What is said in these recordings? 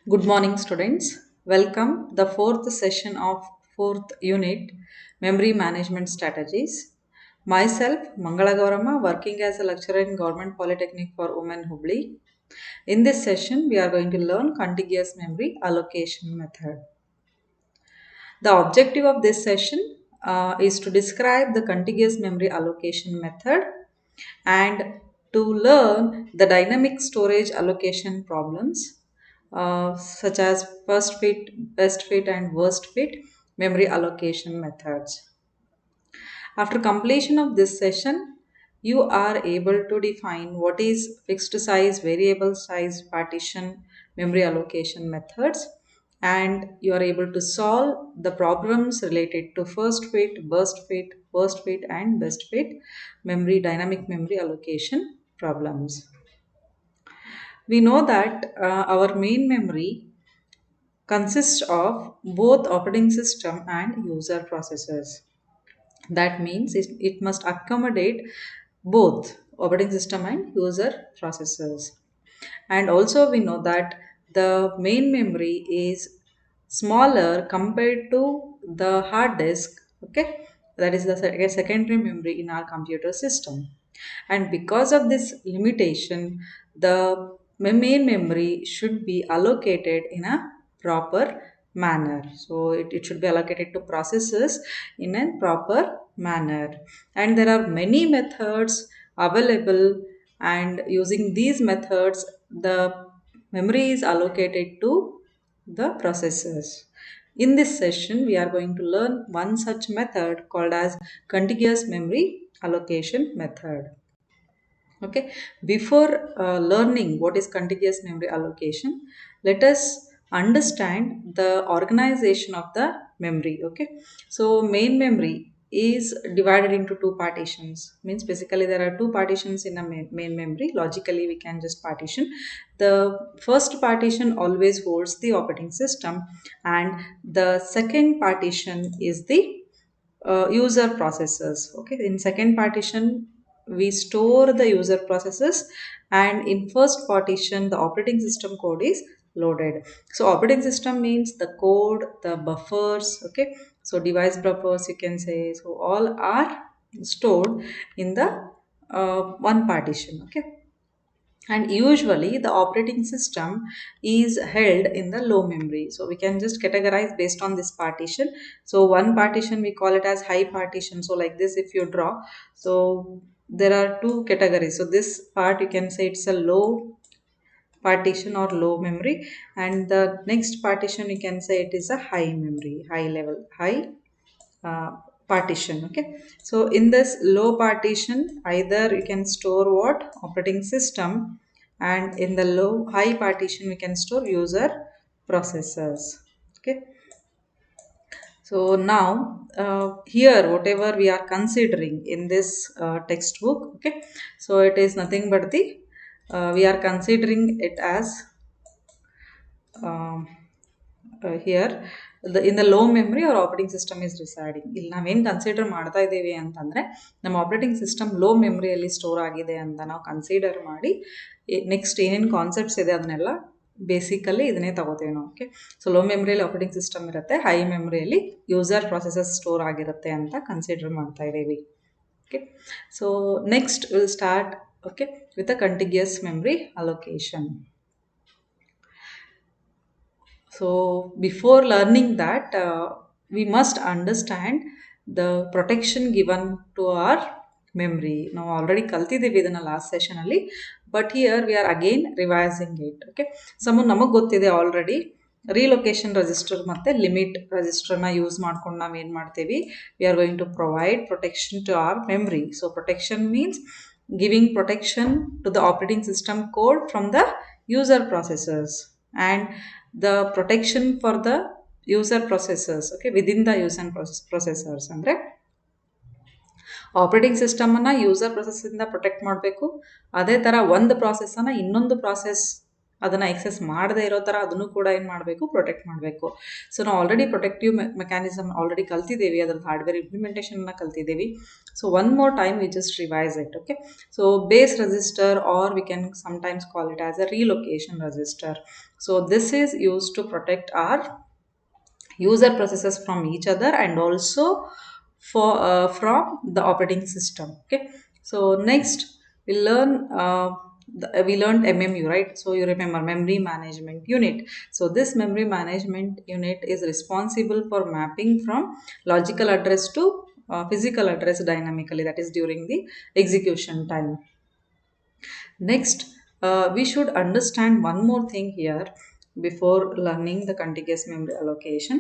Good morning, students. Welcome the fourth session of fourth unit, Memory Management Strategies. Myself, Mangala Gaurama, working as a lecturer in Government Polytechnic for Women Hubli. In this session, we are going to learn contiguous memory allocation method. The objective of this session is to describe the contiguous memory allocation method and to learn the dynamic storage allocation problems such as first fit, best fit, and worst fit memory allocation methods. After completion of this session, you are able to define what is fixed size, variable size partition memory allocation methods, and you are able to solve the problems related to first fit, burst fit, worst fit, and best fit memory dynamic memory allocation problems. We know that our main memory consists of both operating system and user processors. That means it must accommodate both operating system and user processors. And also we know that the main memory is smaller compared to the hard disk, okay? That is the secondary memory in our computer system. And because of this limitation, the main memory should be allocated in a proper manner. So it should be allocated to processes in a proper manner. And there are many methods available, and using these methods, the memory is allocated to the processors. In this session, we are going to learn one such method called as contiguous memory allocation method. Okay, before learning what is contiguous memory allocation, let us understand the organization of the memory. Okay, so main memory is divided into two partitions. Means basically there are two partitions in a main memory. Logically we can just partition. The first partition always holds the operating system, and the second partition is the user processes. Okay, in second partition we store the user processes, and in first partition the operating system code is loaded. So operating system means the code, the buffers, okay, so device buffers you can say, so all are stored in the one partition. Okay, and usually the operating system is held in the low memory, so we can just categorize based on this partition. So one partition we call it as high partition. So like this, if you draw, so there are two categories. So this part you can say it's a low partition or low memory, and the next partition you can say it is a high memory, high level, high uh, partition. Okay, so in this low partition, either you can store what operating system, and in the low high partition we can store user processors. Okay, so now here whatever we are considering in this textbook, okay, so it is nothing but the we are considering it as um, here in the low memory or operating system is residing. ಇಲ್ಲಿ ನಾವೇನು consider ಮಾಡ್ತಾ ಇದ್ದೀವಿ ಅಂತಂದರೆ ನಮ್ಮ operating system low ಮೆಮ್ರಿಯಲ್ಲಿ store ಆಗಿದೆ ಅಂತ ನಾವು consider ಮಾಡಿ ನೆಕ್ಸ್ಟ್ ಏನೇನು ಕಾನ್ಸೆಪ್ಟ್ಸ್ ಇದೆ ಅದನ್ನೆಲ್ಲ ಬೇಸಿಕಲಿ ಇದನ್ನೇ ತಗೋತೀವಿ ನಾವು. ಓಕೆ, ಸೊ ಲೋ ಮೆಮ್ರಿಯಲ್ಲಿ ಆಪ್ರೇಟಿಂಗ್ ಸಿಸ್ಟಮ್ ಇರುತ್ತೆ, ಹೈ ಮೆಮ್ರಿಯಲ್ಲಿ ಯೂಸರ್ ಪ್ರೊಸೆಸಸ್ ಸ್ಟೋರ್ ಆಗಿರುತ್ತೆ ಅಂತ ಕನ್ಸಿಡರ್ ಮಾಡ್ತಾ ಇದ್ದೀವಿ. Okay, so next will start okay with a contiguous memory allocation. So before learning that, we must understand the protection given to our memory. Now already ಕಲ್ತಿದ್ದೀವಿ ಇದನ್ನ last session ಅಲ್ಲಿ, but here we are again revising it. Okay, ಸಮ ನಮಗೆ ಗೊತ್ತಿದೆ already relocation register ಮತ್ತು limit ರೆಜಿಸ್ಟರ್ನ use ಮಾಡ್ಕೊಂಡು ನಾವು ಏನು ಮಾಡ್ತೀವಿ, we are going to provide protection to our memory. So protection means giving protection to the operating system code from the user processors, and the protection for the user processors, okay, within the user processors ಅಂದರೆ operating ಸಿಸ್ಟಮನ್ನು user ಪ್ರೊಸೆಸ್ಸಿಂದ protect ಮಾಡಬೇಕು, ಅದೇ ಥರ ಒಂದು ಪ್ರಾಸೆಸ್ಸನ್ನು ಇನ್ನೊಂದು process ಅದನ್ನು excess ಮಾಡದೇ ಇರೋ ಥರ ಅದನ್ನು ಕೂಡ ಏನು ಮಾಡಬೇಕು, ಪ್ರೊಟೆಕ್ಟ್ ಮಾಡಬೇಕು. ಸೊ ನಾವು ಆಲ್ರೆಡಿ ಪ್ರೊಟೆಕ್ಟಿವ್ ಮೆಕ್ಯಾನಿಸಮ್ ಆಲ್ರೆಡಿ ಕಲ್ತಿದ್ದೀವಿ, ಅದ್ರದ್ದು ಹಾರ್ಡ್ವೇರ್ ಇಂಪ್ಲಿಮೆಂಟೇಷನ್ನ ಕಲ್ತಿದ್ದೀವಿ. So one more time we just revise it. Okay, so base register or we can sometimes call it as a relocation register. So this is used to protect our user processes from each other and also from the operating system. Okay, so next we we learned MMU, right? So you remember memory management unit. So this memory management unit is responsible for mapping from logical address to physical address dynamically, that is during the execution time. Next, we should understand one more thing here before learning the contiguous memory allocation.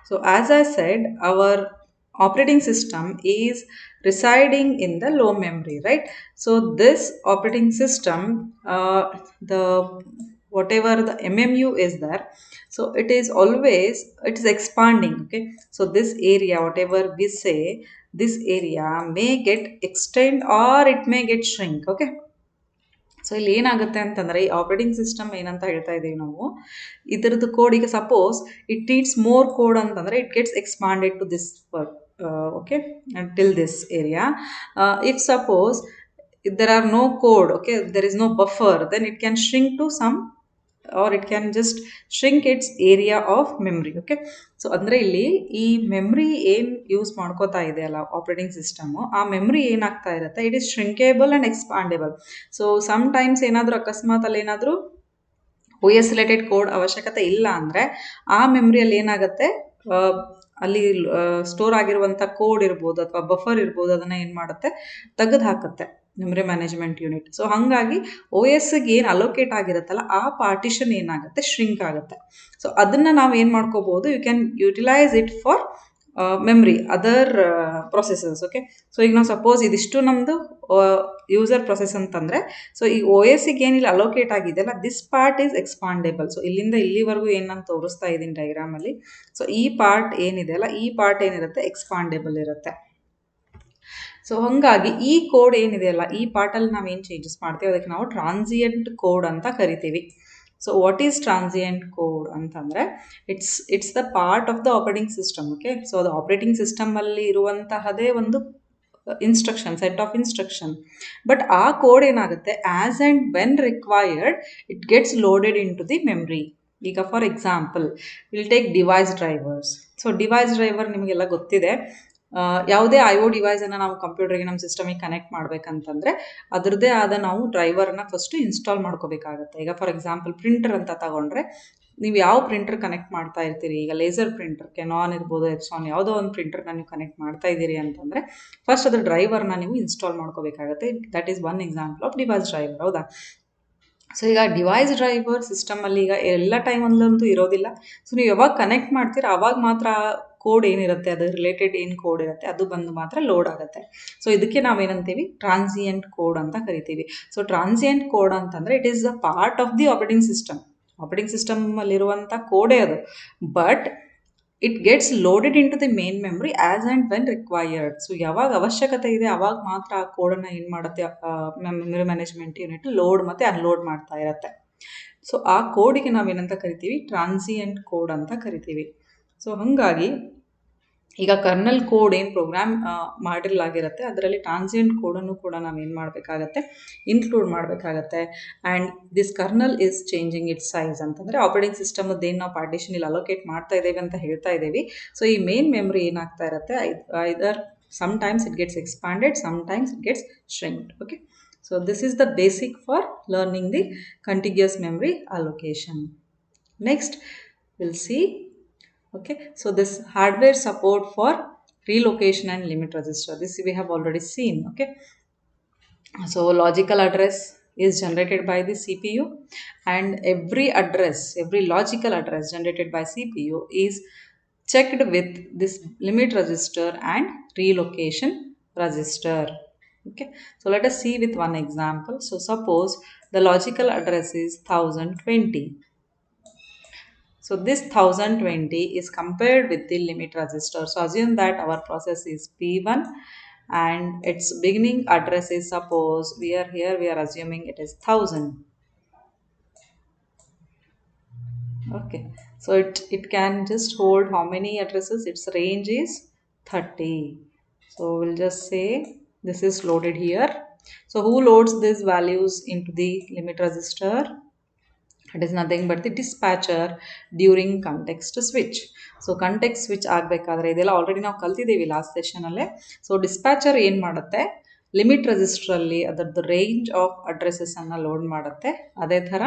So, as I said, our operating system is residing in the low memory, right? So, this operating system, the whatever the MMU is there, so it is expanding. Okay, so this area, whatever we say, this area may get extend or it may get shrink. Okay, so ಇಲ್ಲಿ ಏನಾಗುತ್ತೆ ಅಂತಂದರೆ ಈ operating system ಏನಂತ ಹೇಳ್ತಾ ಇದ್ದೀವಿ ನಾವು, ಇದರದ್ದು code ಈಗ suppose it needs more code ಅಂತಂದರೆ it gets expanded to this okay till this area. If suppose there are no code, okay, there is no buffer, then it can shrink to some, or it can just shrink its area of memory. Okay, so ಅಂದರೆ ಇಲ್ಲಿ ಈ memory ಏನು use ಮಾಡ್ಕೋತಾ ಇದೆ ಅಲ್ಲ operating system, ಆ memory ಏನಾಗ್ತಾ ಇರುತ್ತೆ, it is shrinkable and expandable. So sometimes ಏನಾದರೂ ಅಕಸ್ಮಾತ್ ಅಲ್ಲಿ ಏನಾದರೂ OS ರಿಲೇಟೆಡ್ ಕೋಡ್ ಅವಶ್ಯಕತೆ ಇಲ್ಲ ಅಂದರೆ ಆ ಮೆಮ್ರಿಯಲ್ಲಿ ಏನಾಗುತ್ತೆ, ಅಲ್ಲಿ ಸ್ಟೋರ್ ಆಗಿರುವಂಥ ಕೋಡ್ ಇರ್ಬೋದು ಅಥವಾ ಬಫರ್ ಇರ್ಬೋದು, ಅದನ್ನು ಏನು ಮಾಡುತ್ತೆ, ತೆಗೆದು ಹಾಕುತ್ತೆ ಮೆಮರಿ ಮ್ಯಾನೇಜ್ಮೆಂಟ್ ಯೂನಿಟ್. ಸೊ ಹಾಗಾಗಿ OSಗೆ ಏನು ಅಲೋಕೇಟ್ ಆಗಿರುತ್ತಲ್ಲ ಆ ಪಾರ್ಟಿಷನ್ ಏನಾಗುತ್ತೆ, ಶ್ರಿಂಕ್ ಆಗುತ್ತೆ. ಸೊ ಅದನ್ನು ನಾವು ಏನು ಮಾಡ್ಕೋಬೋದು, you can utilise it for memory other processes. Okay, so ಈಗ ನಾವು ಸಪೋಸ್ ಇದಿಷ್ಟು ನಮ್ಮದು ಯೂಸರ್ ಪ್ರೊಸೆಸ್ ಅಂತಂದರೆ, ಸೊ ಈ OSಗೆ ಏನಿಲ್ಲ ಅಲೋಕೇಟ್ ಆಗಿದೆಯಲ್ಲ, this part is expandable. So ಇಲ್ಲಿಂದ ಇಲ್ಲಿವರೆಗೂ ಏನಂತ ತೋರಿಸ್ತಾ ಇದ್ದೀನಿ ಡೈಗ್ರಾಮಲ್ಲಿ, ಸೊ ಈ ಪಾರ್ಟ್ ಏನಿದೆ ಅಲ್ಲ, ಈ ಪಾರ್ಟ್ ಏನಿರುತ್ತೆ ಎಕ್ಸ್ಪಾಂಡೇಬಲ್ ಇರುತ್ತೆ. ಸೊ ಹಾಗಾಗಿ ಈ ಕೋಡ್ ಏನಿದೆಯಲ್ಲ, ಈ ಪಾರ್ಟಲ್ಲಿ ನಾವೇನು ಚೇಂಜಸ್ ಮಾಡ್ತೀವಿ ಅದಕ್ಕೆ ನಾವು ಟ್ರಾನ್ಸಿಯೆಂಟ್ ಕೋಡ್ ಅಂತ ಕರಿತೀವಿ. So what is transient code ಅಂತಂದರೆ, it's the part of the operating system. Okay, so ಅದು ಆಪರೇಟಿಂಗ್ ಸಿಸ್ಟಮಲ್ಲಿ ಇರುವಂತಹದೇ ಒಂದು instruction, set of instruction. But ಆ ಕೋಡ್ ಏನಾಗುತ್ತೆ, as and when required it gets loaded into the memory. ಈಗ for example will take device drivers. So device driver ನಿಮಗೆಲ್ಲ ಗೊತ್ತಿದೆ, ಯಾವುದೇ IO ಡಿವೈಸನ್ನು ನಾವು ಕಂಪ್ಯೂಟರ್ಗೆ, ನಮ್ಮ ಸಿಸ್ಟಮಿಗೆ ಕನೆಕ್ಟ್ ಮಾಡಬೇಕಂತಂದರೆ ಅದರದ್ದೇ ಆದ ನಾವು ಡ್ರೈವರನ್ನು ಫಸ್ಟು ಇನ್ಸ್ಟಾಲ್ ಮಾಡ್ಕೋಬೇಕಾಗತ್ತೆ. ಈಗ ಫಾರ್ ಎಕ್ಸಾಂಪಲ್ ಪ್ರಿಂಟರ್ ಅಂತ ತಗೊಂಡ್ರೆ, ನೀವು ಯಾವ ಪ್ರಿಂಟರ್ ಕನೆಕ್ಟ್ ಮಾಡ್ತಾ ಇರ್ತೀರಿ, ಈಗ ಲೇಸರ್ ಪ್ರಿಂಟರ್, ಕೆನಾನ್ ಇರ್ಬೋದು, ಎಪ್ಸಾನ್, ಯಾವುದೋ ಒಂದು ಪ್ರಿಂಟರ್ನ ನೀವು ಕನೆಕ್ಟ್ ಮಾಡ್ತಾ ಇದ್ದೀರಿ ಅಂತಂದರೆ ಫಸ್ಟ್ ಅದ್ರ ಡ್ರೈವರ್ನ ನೀವು ಇನ್ಸ್ಟಾಲ್ ಮಾಡ್ಕೋಬೇಕಾಗತ್ತೆ. That is one example of device driver, ಹೌದಾ? ಸೊ ಈಗ ಡಿವೈಸ್ ಡ್ರೈವರ್ ಸಿಸ್ಟಮಲ್ಲಿ ಈಗ ಎಲ್ಲ ಟೈಮಲ್ಲಂತೂ ಇರೋದಿಲ್ಲ. ಸೊ ನೀವು ಯಾವಾಗ ಕನೆಕ್ಟ್ ಮಾಡ್ತೀರಾ ಆವಾಗ ಮಾತ್ರ ಕೋಡ್ ಏನಿರುತ್ತೆ, ಅದು ರಿಲೇಟೆಡ್ ಏನು ಕೋಡ್ ಇರುತ್ತೆ ಅದು ಬಂದು ಮಾತ್ರ ಲೋಡ್ ಆಗುತ್ತೆ. ಸೊ ಇದಕ್ಕೆ ನಾವೇನಂತೀವಿ, ಟ್ರಾನ್ಸಿಯೆಂಟ್ ಕೋಡ್ ಅಂತ ಕರಿತೀವಿ. ಸೊ ಟ್ರಾನ್ಸಿಯೆಂಟ್ ಕೋಡ್ ಅಂತಂದರೆ it is a part of the operating system. Operating ಸಿಸ್ಟಮಲ್ಲಿರುವಂಥ ಕೋಡೇ ಅದು, but it gets loaded into the main memory as and when required. So ಯಾವಾಗ ಅವಶ್ಯಕತೆ ಇದೆ ಆವಾಗ ಮಾತ್ರ ಆ ಕೋಡನ್ನು ಏನು ಮಾಡುತ್ತೆ, ಮೆಮರಿ ಮ್ಯಾನೇಜ್ಮೆಂಟ್ ಯೂನಿಟ್ ಲೋಡ್ ಮತ್ತು ಅನ್ಲೋಡ್ ಮಾಡ್ತಾ ಇರುತ್ತೆ. ಸೊ ಆ ಕೋಡಿಗೆ ನಾವೇನಂತ ಕರಿತೀವಿ, ಟ್ರಾನ್ಸಿಯೆಂಟ್ ಕೋಡ್ ಅಂತ ಕರಿತೀವಿ. ಸೊ ಹಾಗಾಗಿ ಈಗ ಕರ್ನಲ್ ಕೋಡ್ ಏನು ಪ್ರೋಗ್ರಾಮ್ ಮಾಡಿರಲಾಗಿರುತ್ತೆ ಅದರಲ್ಲಿ ಟ್ರಾನ್ಸಿಯೆಂಟ್ ಕೋಡನ್ನು ಕೂಡ ನಾವೇನು ಮಾಡಬೇಕಾಗತ್ತೆ, ಇನ್ಕ್ಲೂಡ್ ಮಾಡಬೇಕಾಗತ್ತೆ. And this kernel is changing its size ಅಂತಂದರೆ ಆಪರೇಟಿಂಗ್ ಸಿಸ್ಟಮದ್ದು ಏನು ನಾವು ಪಾರ್ಟಿಷನ್ ಇಲ್ಲಿ ಅಲೋಕೇಟ್ ಮಾಡ್ತಾ ಇದ್ದೇವೆ ಅಂತ ಹೇಳ್ತಾ ಇದ್ದೀವಿ. ಸೊ ಈ ಮೇನ್ ಮೆಮ್ರಿ ಏನಾಗ್ತಾ ಇರುತ್ತೆ, ಐದರ್ sometimes it gets expanded, sometimes it gets shrinked. Okay, so this is the basic for learning the contiguous memory allocation. Next we'll see, okay, so this hardware support for relocation and limit register, this we have already seen. Okay, so logical address is generated by the CPU, and every logical address generated by CPU is checked with this limit register and relocation register. Okay, so let us see with one example. So suppose the logical address is 1020. So this 1020 is compared with the limit register. So assume that our process is P1 and its beginning address is, suppose we are assuming it is 1000. Okay, so it can just hold how many addresses, its range is 30. So we'll just say this is loaded here. So who loads these values into the limit register? It is nothing but the dispatcher during context switch. So context switch ಆಗಬೇಕಾದ್ರೆ ಇದೆಲ್ಲ already ನಾವು ಕಲ್ತಿದ್ದೀವಿ last ಸೆಷನಲ್ಲೇ. So dispatcher ಏನು ಮಾಡುತ್ತೆ, limit ರಿಜಿಸ್ಟ್ರಲ್ಲಿ ಅದರದ್ದು range of ಅಡ್ರೆಸಸನ್ನು load ಮಾಡುತ್ತೆ. ಅದೇ ಥರ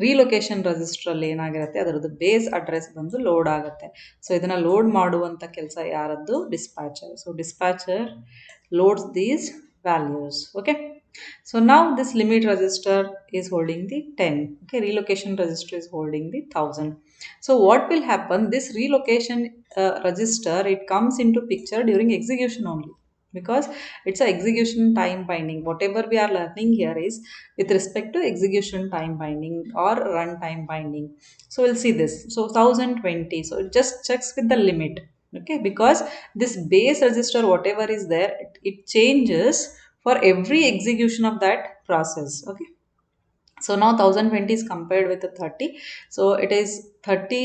ರೀಲೊಕೇಶನ್ ರಿಜಿಸ್ಟ್ರಲ್ಲಿ ಏನಾಗಿರುತ್ತೆ, ಅದರದ್ದು ಬೇಸ್ ಅಡ್ರೆಸ್ ಬಂದು ಲೋಡ್ ಆಗುತ್ತೆ. ಸೊ ಇದನ್ನು ಲೋಡ್ ಮಾಡುವಂಥ ಕೆಲಸ ಯಾರದ್ದು, dispatcher. So dispatcher loads these values. Okay, so now this limit register is holding the 10. Okay, relocation register is holding the 1000. So what will happen, this relocation register, it comes into picture during execution only, because it's a execution time binding. Whatever we are learning here is with respect to execution time binding or run time binding. So we'll see this. So 1020, so it just checks with the limit. Okay, because this base register whatever is there, it changes for every execution of that process. Okay, so now 1020 is compared with the 30. So it is 30,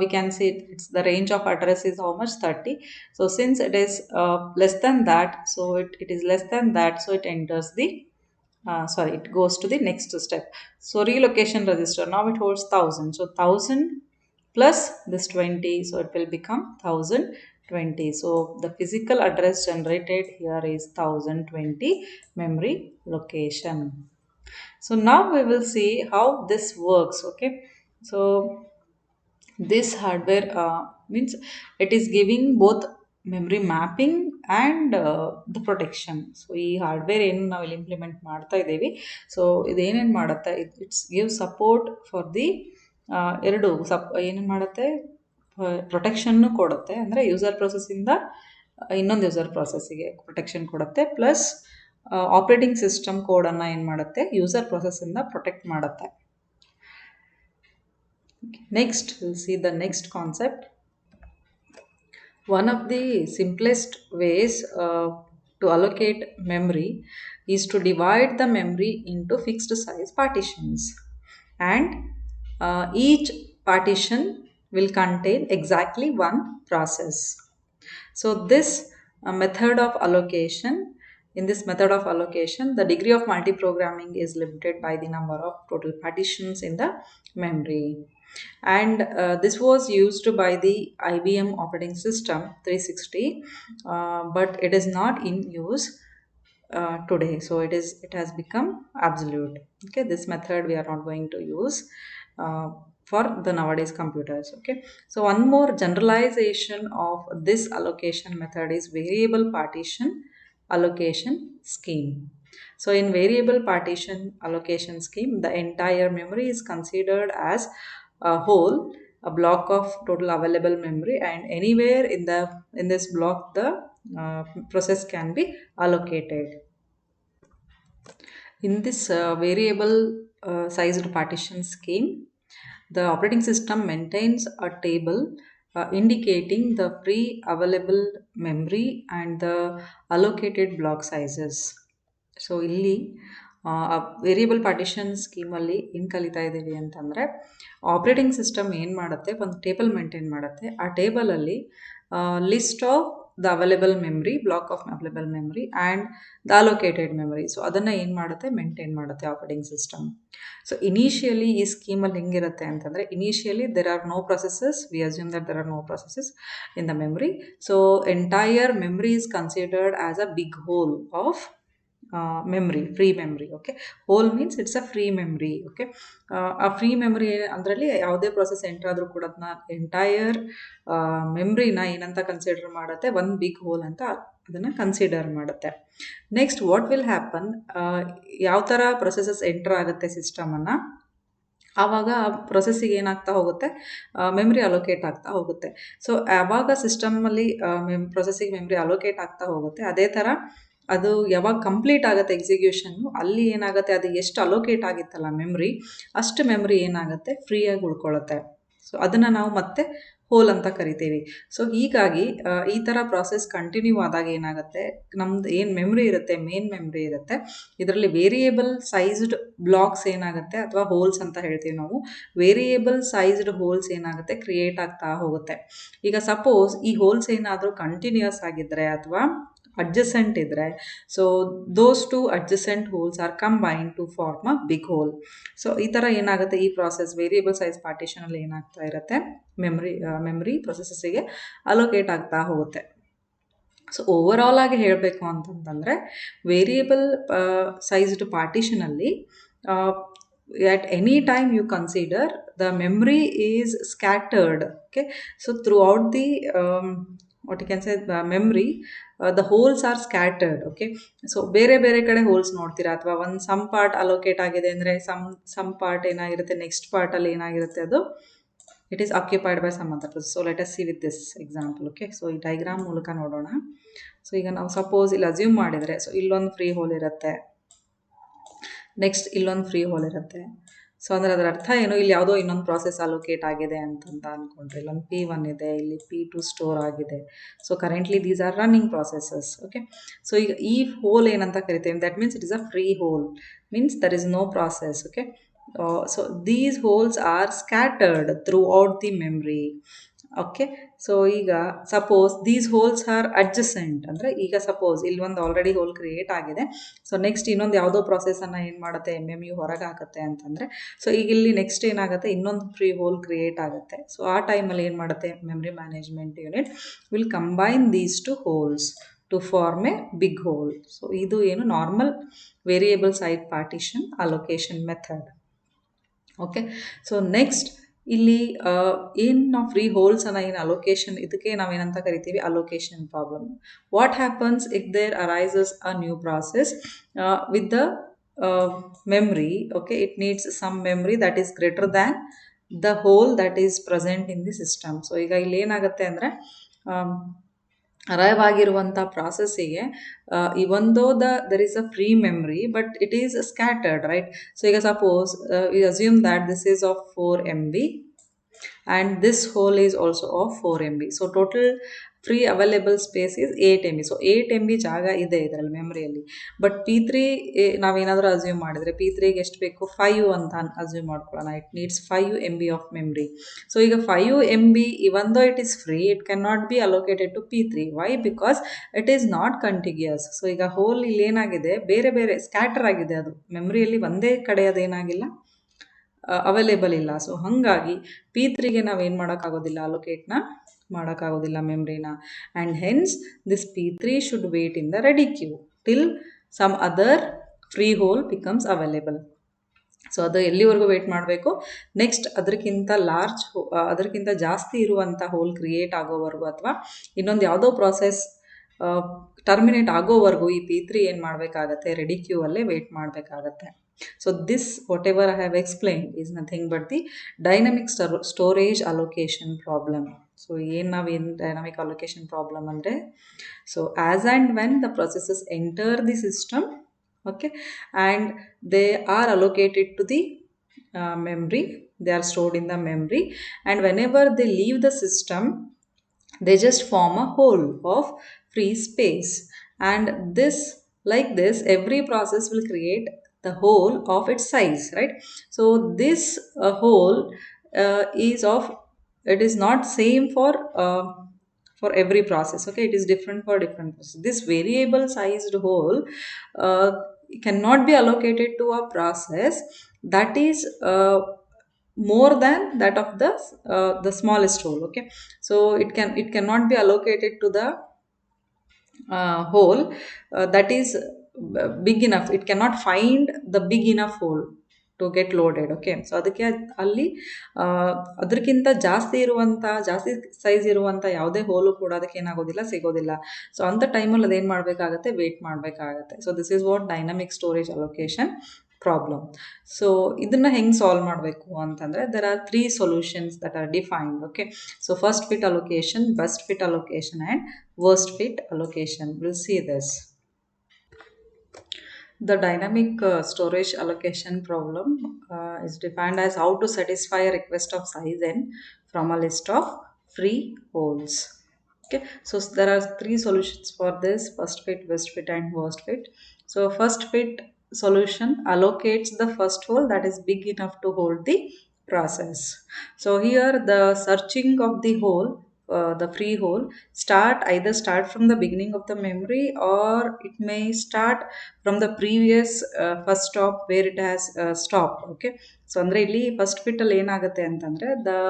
we can see it's the range of address is how much, 30. So since it is less than that, so it is less than that, so it enters the sorry, it goes to the next step. So relocation register, now it holds 1000. So 1000 plus this 20, so it will become 1020. So the physical address generated here is 1020 memory location. So now we will see how this works. Okay, so this hardware means it is giving both memory mapping and the protection. So ಈ hardware ಏನು ನಾವು ಇಲ್ಲಿ implement ಮಾಡ್ತಾ ಇದ್ದೀವಿ, so ಇದೇನೇನು ಮಾಡುತ್ತೆ, it's give support for the ಎರಡು ಏನೇನು ಮಾಡುತ್ತೆ, ಪ್ರೊಟೆಕ್ಷನ್ನು ಕೊಡುತ್ತೆ. ಅಂದರೆ ಯೂಸರ್ ಪ್ರೊಸೆಸ್ಸಿಂದ ಇನ್ನೊಂದು ಯೂಸರ್ ಪ್ರೊಸೆಸ್ಸಿಗೆ ಪ್ರೊಟೆಕ್ಷನ್ ಕೊಡುತ್ತೆ, ಪ್ಲಸ್ ಆಪ್ರೇಟಿಂಗ್ ಸಿಸ್ಟಮ್ ಕೋಡನ್ನು ಏನು ಮಾಡುತ್ತೆ, ಯೂಸರ್ ಪ್ರೊಸೆಸ್ಸಿಂದ ಪ್ರೊಟೆಕ್ಟ್ ಮಾಡುತ್ತೆ. Next, we'll see the next concept. One of the simplest ways to allocate memory is to divide the memory into fixed size partitions, and each partition will contain exactly one process. So this method of allocation, in this method of allocation, the degree of multiprogramming is limited by the number of total partitions in the memory. And this was used by the IBM operating system 360, but it is not in use today. So it has become absolute. Okay, this method we are not going to use for the nowadays computers. Okay, so one more generalization of this allocation method is variable partition allocation scheme. So in variable partition allocation scheme, the entire memory is considered as a whole, a block of total available memory, and anywhere in this block the process can be allocated. In this variable sized partition scheme, the operating system maintains a table indicating the free available memory and the allocated block sizes. So ಇಲ್ಲಿ variable partition ಸ್ಕೀಮಲ್ಲಿ ಏನು ಕಲಿತಾ ಇದ್ದೀವಿ ಅಂತಂದರೆ, operating system ಏನು ಮಾಡುತ್ತೆ, ಒಂದು table maintain ಮಾಡುತ್ತೆ. ಆ ಟೇಬಲಲ್ಲಿ list of the available memory, block of available memory and the allocated memory, so ಅದನ್ನು ಏನು ಮಾಡುತ್ತೆ, ಮೇಂಟೈನ್ ಮಾಡುತ್ತೆ ಆಪ್ರೇಟಿಂಗ್ ಸಿಸ್ಟಮ್. ಸೊ ಇನಿಷಿಯಲಿ ಈ ಸ್ಕೀಮಲ್ಲಿ ಹೆಂಗಿರುತ್ತೆ ಅಂತಂದರೆ, initially there are no processes, we assume that there are no processes in the memory. So entire memory is considered as a big hole of memory, free memory. Okay, whole means it's a free memory. Okay, a free memory ಅದರಲ್ಲಿ ಯಾವುದೇ process enter ಆದರೂ ಕೂಡ ಅದನ್ನ entire ಮೆಮ್ರಿನ ಏನಂತ consider ಮಾಡುತ್ತೆ, ಒಂದು big hole ಅಂತ ಅದನ್ನು ಕನ್ಸಿಡರ್ ಮಾಡುತ್ತೆ. ನೆಕ್ಸ್ಟ್ ವಾಟ್ ವಿಲ್ ಹ್ಯಾಪನ್, ಯಾವ ಥರ ಪ್ರೊಸೆಸಸ್ ಎಂಟರ್ ಆಗುತ್ತೆ ಸಿಸ್ಟಮನ್ನು, ಆವಾಗ ಪ್ರೊಸೆಸ್ಸಿಗೆ ಏನಾಗ್ತಾ ಹೋಗುತ್ತೆ, ಮೆಮ್ರಿ ಅಲೋಕೇಟ್ ಆಗ್ತಾ ಹೋಗುತ್ತೆ. ಸೊ ಯಾವಾಗ ಸಿಸ್ಟಮಲ್ಲಿ ಪ್ರೊಸೆಸ್ಸಿಗೆ ಮೆಮ್ರಿ ಅಲೋಕೇಟ್ ಆಗ್ತಾ ಹೋಗುತ್ತೆ, ಅದೇ ಥರ ಅದು ಯಾವಾಗ ಕಂಪ್ಲೀಟ್ ಆಗುತ್ತೆ ಎಕ್ಸಿಕ್ಯೂಷನ್ನು, ಅಲ್ಲಿ ಏನಾಗುತ್ತೆ, ಅದು ಎಷ್ಟು ಅಲೋಕೇಟ್ ಆಗಿತ್ತಲ್ಲ ಮೆಮ್ರಿ, ಅಷ್ಟು ಮೆಮ್ರಿ ಏನಾಗುತ್ತೆ, ಫ್ರೀಯಾಗಿ ಉಳ್ಕೊಳ್ಳುತ್ತೆ. ಸೊ ಅದನ್ನು ನಾವು ಮತ್ತೆ ಹೋಲ್ ಅಂತ ಕರಿತೀವಿ. ಸೊ ಹೀಗಾಗಿ ಈ ಥರ ಪ್ರಾಸೆಸ್ ಕಂಟಿನ್ಯೂ ಆದಾಗ ಏನಾಗುತ್ತೆ, ನಮ್ದು ಏನು ಮೆಮ್ರಿ ಇರುತ್ತೆ, ಮೇನ್ ಮೆಮ್ರಿ ಇರುತ್ತೆ, ಇದರಲ್ಲಿ ವೇರಿಯೇಬಲ್ ಸೈಜ್ಡ್ ಬ್ಲಾಕ್ಸ್ ಏನಾಗುತ್ತೆ, ಅಥವಾ ಹೋಲ್ಸ್ ಅಂತ ಹೇಳ್ತೀವಿ ನಾವು, ವೇರಿಯೇಬಲ್ ಸೈಜ್ಡ್ ಹೋಲ್ಸ್ ಏನಾಗುತ್ತೆ ಕ್ರಿಯೇಟ್ ಆಗ್ತಾ ಹೋಗುತ್ತೆ. ಈಗ ಸಪೋಸ್ ಈ ಹೋಲ್ಸ್ ಏನಾದರೂ ಕಂಟಿನ್ಯೂಯಸ್ ಆಗಿದ್ದರೆ ಅಥವಾ adjacent idre, so those two adjacent holes are combined to form a big hole. So ಈ ಥರ ಏನಾಗುತ್ತೆ, ಈ ಪ್ರಾಸೆಸ್ ವೇರಿಯಬಲ್ ಸೈಜ್ ಪಾರ್ಟಿಷನಲ್ಲಿ ಏನಾಗ್ತಾ ಇರುತ್ತೆ, ಮೆಮ್ರಿ ಪ್ರೊಸೆಸಸ್ಸಿಗೆ ಅಲೋಕೇಟ್ ಆಗ್ತಾ ಹೋಗುತ್ತೆ. ಸೊ ಓವರಾಲ್ ಆಗಿ ಹೇಳಬೇಕು ಅಂತಂತಂದರೆ ವೇರಿಯಬಲ್ ಸೈಜ್ಡ್ ಪಾರ್ಟಿಷನಲ್ಲಿ at any time you consider the memory is scattered. Okay, so throughout the what you can say the memory, the holes are scattered. Okay, so ಬೇರೆ ಬೇರೆ ಕಡೆ holes ನೋಡ್ತೀರಾ, ಅಥವಾ ಒಂದು ಸಮ್ ಪಾರ್ಟ್ ಅಲೋಕೇಟ್ ಆಗಿದೆ ಅಂದರೆ some part ಏನಾಗಿರುತ್ತೆ, next ಪಾರ್ಟಲ್ಲಿ ಏನಾಗಿರುತ್ತೆ, ಅದು it is occupied by some other. So let us see with this example. Okay, so ಈ ಡೈಗ್ರಾಮ್ ಮೂಲಕ ನೋಡೋಣ. ಸೊ ಈಗ ನಾವು ಸಪೋಸ್ ಇಲ್ಲಿ ಅಸ್ಯೂಮ್ ಮಾಡಿದರೆ, ಸೊ ಇಲ್ಲೊಂದು ಫ್ರೀ ಹೋಲ್ ಇರುತ್ತೆ, ನೆಕ್ಸ್ಟ್ ಇಲ್ಲೊಂದು ಫ್ರೀ ಹೋಲ್ ಇರುತ್ತೆ. ಸೊ ಅಂದರೆ ಅದರ ಅರ್ಥ ಏನು, ಇಲ್ಲಿ ಯಾವುದೋ ಇನ್ನೊಂದು ಪ್ರಾಸೆಸ್ ಅಲೋಕೇಟ್ ಆಗಿದೆ ಅಂತಂತ ಅಂದ್ಕೊಂಡ್ರೆ, ಇಲ್ಲೊಂದು P1 ಇದೆ, ಇಲ್ಲಿ P2 ಸ್ಟೋರ್ ಆಗಿದೆ. So currently these are running processes. Okay, so ಈಗ ಈ ಹೋಲ್ ಏನಂತ ಕರಿತೇವೆ, that means it is a free hole, means there is no process. Okay, so these holes are scattered throughout the memory. Okay, so ಈಗ suppose these holes are adjacent ಅಂದರೆ, ಈಗ suppose ಇಲ್ಲಿ ಒಂದು already hole create ಆಗಿದೆ. So next ಇನ್ನೊಂದು ಯಾವುದೋ ಪ್ರಾಸೆಸನ್ನು ಏನು ಮಾಡುತ್ತೆ, MMU ಹೊರಗೆ ಹಾಕುತ್ತೆ ಅಂತಂದರೆ, ಸೊ ಈಗ ಇಲ್ಲಿ ನೆಕ್ಸ್ಟ್ ಏನಾಗುತ್ತೆ, ಇನ್ನೊಂದು ಫ್ರೀ ಹೋಲ್ ಕ್ರಿಯೇಟ್ ಆಗುತ್ತೆ. ಸೊ ಆ ಟೈಮಲ್ಲಿ ಏನು ಮಾಡುತ್ತೆ, memory management unit will combine these two holes to form a big hole. So ಇದು ಏನು normal variable side partition allocation method. Okay, so next ಇಲ್ಲಿ ಏನು ನಾವು ಫ್ರೀ ಹೋಲ್ಸನ್ನು ಏನು ಅಲೋಕೇಶನ್, ಇದಕ್ಕೆ ನಾವೇನಂತ ಕರಿತೀವಿ, allocation problem. What happens if there arises a new process with the memory? Okay, it needs some memory that is greater than the hole that is present in the system. So ಈಗ ಇಲ್ಲಿ ಏನಾಗುತ್ತೆ ಅಂದರೆ, arrive ಆಗಿರುವಂಥ ಪ್ರಾಸೆಸ್ಸಿಗೆ even though there is a free memory, but it is scattered, right? So ಈಗ suppose we assume that this is of 4 MB and this hole is also of 4 MB. So total free available space is 8 MB. So 8 MB ಜಾಗ ಇದೆ ಇದರಲ್ಲಿ ಮೆಮ್ರಿಯಲ್ಲಿ. But P3 ನಾವೇನಾದರೂ assume ಮಾಡಿದರೆ, P3ಗೆ ಎಷ್ಟು ಬೇಕು, 5 ಅಂತ assume ಮಾಡ್ಕೊಳ್ಳೋಣ. It needs 5 MB of memory. So ಈಗ 5 MB even though it is free, it can not be allocated to P3. Why? Because it is not contiguous. So ಈಗ ಹೋಲ್ ಇಲ್ಲಿ ಏನಾಗಿದೆ, ಬೇರೆ ಬೇರೆ ಸ್ಕ್ಯಾಟರ್ ಆಗಿದೆ, ಅದು ಮೆಮ್ರಿಯಲ್ಲಿ ಒಂದೇ ಕಡೆ ಅದೇನಾಗಿಲ್ಲ, ಅವೈಲೇಬಲ್ ಇಲ್ಲ. ಸೊ ಹಾಗಾಗಿ P3ಗೆ ನಾವೇನು ಮಾಡೋಕ್ಕಾಗೋದಿಲ್ಲ, ಅಲೋಕೇಟ್ನ ಮಾಡೋಕ್ಕಾಗೋದಿಲ್ಲ ಮೆಮ್ರಿನ. And hence this P3 should wait in the ready queue till some other free hole becomes available. So ಅದು ಎಲ್ಲಿವರೆಗೂ ವೇಟ್ ಮಾಡಬೇಕು, ನೆಕ್ಸ್ಟ್ ಅದಕ್ಕಿಂತ ಅದಕ್ಕಿಂತ ಜಾಸ್ತಿ ಇರುವಂಥ ಹೋಲ್ ಕ್ರಿಯೇಟ್ ಆಗೋವರೆಗೂ, ಅಥವಾ ಇನ್ನೊಂದು ಯಾವುದೋ ಪ್ರಾಸೆಸ್ ಟರ್ಮಿನೇಟ್ ಆಗೋವರೆಗೂ ಈ P3 ಏನು ಮಾಡಬೇಕಾಗತ್ತೆ, ರೆಡಿ ಕ್ಯೂ ಅಲ್ಲೇ ವೇಟ್ ಮಾಡಬೇಕಾಗತ್ತೆ. So this whatever I have explained is nothing but the dynamic storage allocation problem. So ಏನು dynamic allocation problem ಅಂದರೆ, so as and when the processes enter the system, okay, and they are allocated to the memory, they are stored in the memory, and whenever they leave the system, they just form a hole of free space. And this, like this, every process will create the hole of its size, right? So this hole is of, it is not same for every process. Okay, it is different for different process. This variable sized hole cannot be allocated to a process that is more than that of the smallest hole. Okay, so it cannot be allocated to the hole that is big enough. It cannot find the big enough hole to get loaded. Okay, so ಅದಕ್ಕೆ ಅಲ್ಲಿ ಅದಕ್ಕಿಂತ ಜಾಸ್ತಿ size ಇರುವಂಥ ಯಾವುದೇ ಹೋಲು ಕೂಡ ಅದಕ್ಕೆ ಏನಾಗೋದಿಲ್ಲ, ಸಿಗೋದಿಲ್ಲ. ಸೊ ಅಂಥ ಟೈಮಲ್ಲಿ ಅದೇನು ಮಾಡಬೇಕಾಗತ್ತೆ, ವೇಟ್ ಮಾಡಬೇಕಾಗತ್ತೆ. So this is what dynamic storage allocation problem. So ಇದನ್ನು ಹೆಂಗೆ ಸಾಲ್ವ್ ಮಾಡಬೇಕು ಅಂತಂದರೆ, there are 3 solutions that are defined. Okay, so first fit allocation, best fit allocation and worst fit allocation. We'll see this. The dynamic storage allocation problem is defined as how to satisfy a request of size n from a list of free holes. Okay, so there are 3 solutions for this: first fit, best fit and worst fit. So first fit solution allocates the first hole that is big enough to hold the process. So here the searching of the hole the free hole either start from the beginning of the memory, or it may start from the previous first stop where it has stopped. Okay, so andre illi first fit alli enagutte antandre, the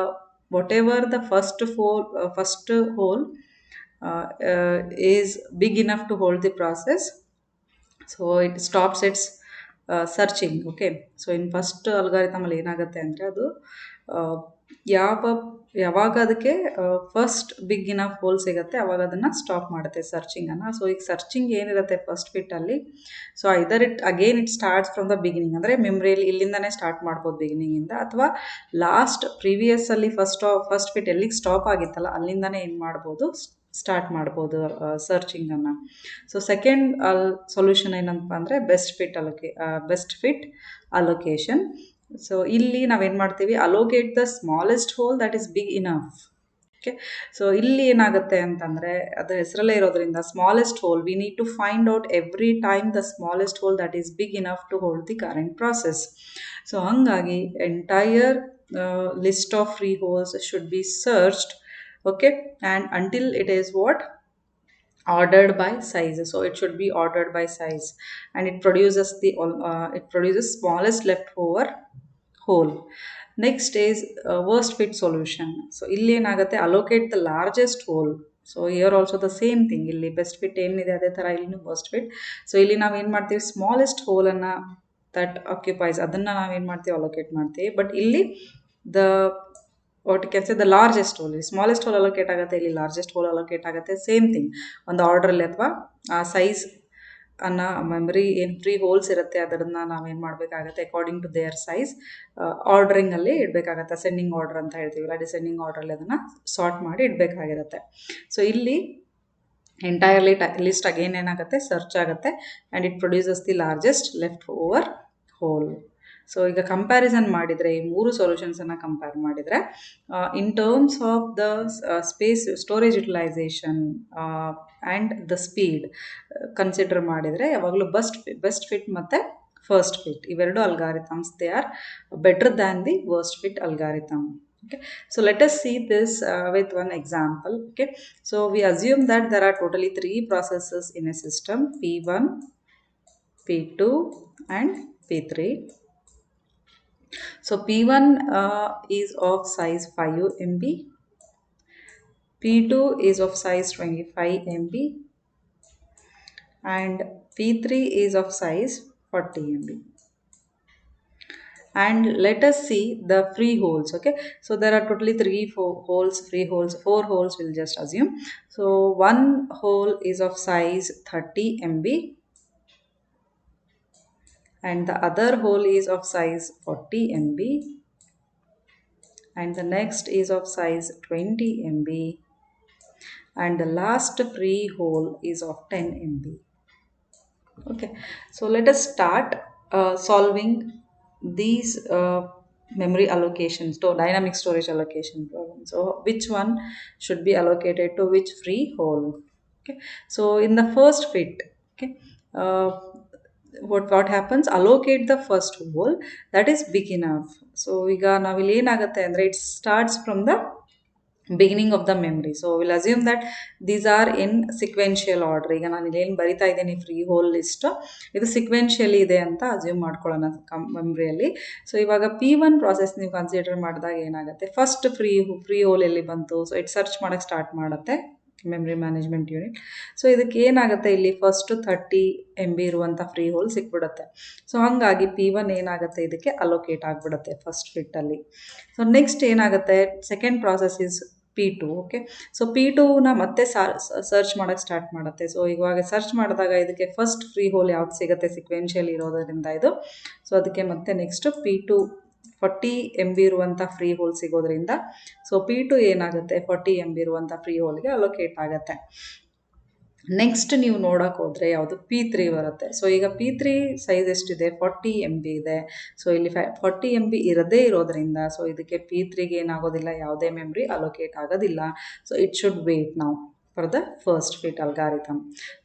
whatever the first hole is big enough to hold the process, so it stops its searching. Okay, so in first algorithm ಅಲ್ಲಿ ಏನಾಗುತ್ತೆ ಅಂದರೆ ಅದು ಯಾವ ಯಾವಾಗ ಅದಕ್ಕೆ first big enough hole ಸಿಗುತ್ತೆ ಅವಾಗ ಅದನ್ನು ಸ್ಟಾಪ್ ಮಾಡುತ್ತೆ ಸರ್ಚಿಂಗನ್ನು. ಸೊ ಈಗ ಸರ್ಚಿಂಗ್ ಏನಿರುತ್ತೆ ಫಸ್ಟ್ ಫಿಟ್ಟಲ್ಲಿ, so either it starts from the beginning, ಅಂದರೆ ಮೆಮ್ರಿಯಲ್ಲಿ ಇಲ್ಲಿಂದನೇ ಸ್ಟಾರ್ಟ್ ಮಾಡ್ಬೋದು ಬಿಗಿನಿಂಗಿಂದ, ಅಥವಾ ಲಾಸ್ಟ್ ಪ್ರೀವಿಯಸ್ಸಲ್ಲಿ ಫಸ್ಟ್ ಫಿಟ್ ಎಲ್ಲಿಗೆ ಸ್ಟಾಪ್ ಆಗಿತ್ತಲ್ಲ ಅಲ್ಲಿಂದನೇ ಏನು ಮಾಡ್ಬೋದು, ಸ್ಟಾರ್ಟ್ ಮಾಡ್ಬೋದು ಸರ್ಚಿಂಗನ್ನು. ಸೊ ಸೆಕೆಂಡ್ ಸೊಲ್ಯೂಷನ್ ಏನಪ್ಪ ಅಂದರೆ ಬೆಸ್ಟ್ ಫಿಟ್ ಅಲೋಕೇಶನ್. ಸೊ ಇಲ್ಲಿ ನಾವೇನು ಮಾಡ್ತೀವಿ, allocate the smallest hole that is big enough. Okay, so ಇಲ್ಲಿ ಏನಾಗುತ್ತೆ ಅಂತಂದರೆ ಅದು ಹೆಸರಲ್ಲೇ ಇರೋದ್ರಿಂದ smallest hole, we need to find out every time the smallest hole that is big enough to hold the current process. So ಹಾಗಾಗಿ entire list of free holes should be searched. Okay, and until it is what, ordered by size. So it should be ordered by size, and it produces smallest leftover hole. Next is worst fit solution. So illi enagutte, allocate the largest hole. So here also the same thing, illi best fit ಏನಿದೆ ಅದೇ ಥರ ಇಲ್ಲಿನೂ worst fit. So ಇಲ್ಲಿ ನಾವು ಏನು ಮಾಡ್ತೀವಿ, smallest ಹೋಲನ್ನು that occupies ಅದನ್ನು ನಾವೇನು ಮಾಡ್ತೀವಿ, ಅಲೋಕೇಟ್ ಮಾಡ್ತೀವಿ. ಬಟ್ ಇಲ್ಲಿ what you can say, the largest hole, smallest hole allocate ಆಗುತ್ತೆ, ಇಲ್ಲಿ ಲಾರ್ಜೆಸ್ಟ್ ಹೋಲ್ ಅಲೋಕೇಟ್ ಆಗುತ್ತೆ. ಸೇಮ್ ಥಿಂಗ್, ಒಂದು ಆರ್ಡ್ರಲ್ಲಿ ಅಥವಾ ಆ ಸೈಜ್ ಅನ್ನ ಮೆಮರಿ ಏನು ಫ್ರೀ ಹೋಲ್ಸ್ ಇರುತ್ತೆ ಅದನ್ನು ನಾವೇನು ಮಾಡಬೇಕಾಗತ್ತೆ, ಅಕಾರ್ಡಿಂಗ್ ಟು ದೇರ್ ಸೈಜ್ ಆರ್ಡ್ರಿಂಗಲ್ಲಿ ಇಡಬೇಕಾಗತ್ತೆ. ಅಸೆಂಡಿಂಗ್ ಆರ್ಡರ್ ಅಂತ ಹೇಳ್ತೀವಲ್ಲ, ಡಿಸೆಂಡಿಂಗ್ ಆರ್ಡ್ರಲ್ಲಿ ಅದನ್ನು ಸಾರ್ಟ್ ಮಾಡಿ ಇಡಬೇಕಾಗಿರುತ್ತೆ. ಸೊ ಇಲ್ಲಿ ಎಂಟೈರ್ಲಿ ಲಿಸ್ಟ್ ಅಗೇನ್ ಏನಾಗುತ್ತೆ, ಸರ್ಚ್ ಆಗುತ್ತೆ, and it produces the largest left over hole. So ಈಗ ಕಂಪ್ಯಾರಿಸನ್ ಮಾಡಿದರೆ, ಈ ಮೂರು ಸೊಲ್ಯೂಷನ್ಸನ್ನು ಕಂಪೇರ್ ಮಾಡಿದರೆ, in terms of the storage utilization and the speed consider ಮಾಡಿದರೆ, ಯಾವಾಗಲೂ ಬೆಸ್ಟ್ ಫಿಟ್ ಮತ್ತು ಫಸ್ಟ್ ಫಿಟ್ ಇವೆರಡು algorithms they are better than the worst fit algorithm. Okay, so let us see this with one example. Okay, so we assume that there are totally 3 processes in a system, P1, P2 and P3. So P1 is of size 5 MB, P2 is of size 25 MB, and P3 is of size 40 MB. And let us see the free holes. Okay, so there are totally 4 holes we'll just assume. So one hole is of size 30 MB, and the other hole is of size 40 MB, and the next is of size 20 MB, and the last free hole is of 10 MB. Okay, so let us start solving these memory allocations to dynamic storage allocation problem. So which one should be allocated to which free hole? Okay, so in the first fit, okay, what happens, allocate the first hole that is big enough. So ಈಗ ನಾವಿಲ್ಲಿ ಏನಾಗುತ್ತೆ ಅಂದರೆ, it starts from the beginning of the memory. So we'll assume that these are in sequential order. ಈಗ ನಾನು ಇಲ್ಲೇನು ಬರಿತಾ ಇದ್ದೀನಿ free hole list, ಇದು ಸಿಕ್ವೆನ್ಷಿಯಲಿ ಇದೆ ಅಂತ ಅಸ್ಯೂಮ್ ಮಾಡ್ಕೊಳ್ಳೋಣ ಮೆಮ್ರಿಯಲ್ಲಿ. ಸೊ ಇವಾಗ P1 ಪ್ರಾಸೆಸ್ ನೀವು ಕನ್ಸಿಡರ್ ಮಾಡಿದಾಗ ಏನಾಗುತ್ತೆ, ಫಸ್ಟ್ ಫ್ರೀ ಹೋಲ್ ಎಲ್ಲಿ ಬಂತು, ಸೊ ಇಟ್ ಸರ್ಚ್ ಮಾಡೋಕ್ಕೆ ಸ್ಟಾರ್ಟ್ ಮಾಡುತ್ತೆ ಮೆಮ್ರಿ ಮ್ಯಾನೇಜ್ಮೆಂಟ್ ಯೂನಿಟ್. ಸೊ ಇದಕ್ಕೆ ಏನಾಗುತ್ತೆ, ಇಲ್ಲಿ ಫಸ್ಟು 30 MB ಇರುವಂಥ ಫ್ರೀ ಹೋಲ್ ಸಿಕ್ಬಿಡುತ್ತೆ. ಸೊ ಹಾಗಾಗಿ P1 ಏನಾಗುತ್ತೆ, ಇದಕ್ಕೆ ಅಲೋಕೇಟ್ ಆಗಿಬಿಡುತ್ತೆ ಫಸ್ಟ್ ಫಿಟ್ಟಲ್ಲಿ. ಸೊ ನೆಕ್ಸ್ಟ್ ಏನಾಗುತ್ತೆ, second process is P2. Okay, so P2ನ ಮತ್ತೆ ಸರ್ಚ್ ಮಾಡೋಕ್ಕೆ ಸ್ಟಾರ್ಟ್ ಮಾಡುತ್ತೆ. ಸೊ ಇವಾಗ ಸರ್ಚ್ ಮಾಡಿದಾಗ ಇದಕ್ಕೆ ಫಸ್ಟ್ ಫ್ರೀ ಹೋಲ್ ಯಾವ್ದು ಸಿಗುತ್ತೆ, ಸಿಕ್ವೆನ್ಷಿಯಲ್ ಇರೋದರಿಂದ ಇದು. ಸೊ ಅದಕ್ಕೆ ಮತ್ತೆ ನೆಕ್ಸ್ಟ್ P2 40 MB ಇರುವಂಥ ಫ್ರೀ ಹೋಲ್ ಸಿಗೋದ್ರಿಂದ, ಸೊ P2 ಏನಾಗುತ್ತೆ, 40 MB ಇರುವಂಥ ಫ್ರೀ ಹೋಲ್ಗೆ ಅಲೋಕೇಟ್ ಆಗುತ್ತೆ. ನೆಕ್ಸ್ಟ್ ನೀವು ನೋಡೋಕೆ ಹೋದರೆ ಯಾವುದು, P3 ಬರುತ್ತೆ. ಸೊ ಈಗ P3 ಸೈಜ್ ಎಷ್ಟಿದೆ, 40 MB ಇದೆ. ಸೊ ಇಲ್ಲಿ 40 MB ಇರದೇ ಇರೋದ್ರಿಂದ, ಸೊ ಇದಕ್ಕೆ P3ಗೆ ಏನಾಗೋದಿಲ್ಲ, ಯಾವುದೇ ಮೆಮ್ರಿ ಅಲೋಕೇಟ್ ಆಗೋದಿಲ್ಲ. ಸೊ ಇಟ್ ಶುಡ್ ವೇಟ್ ನಾವು for the first fit algorithm.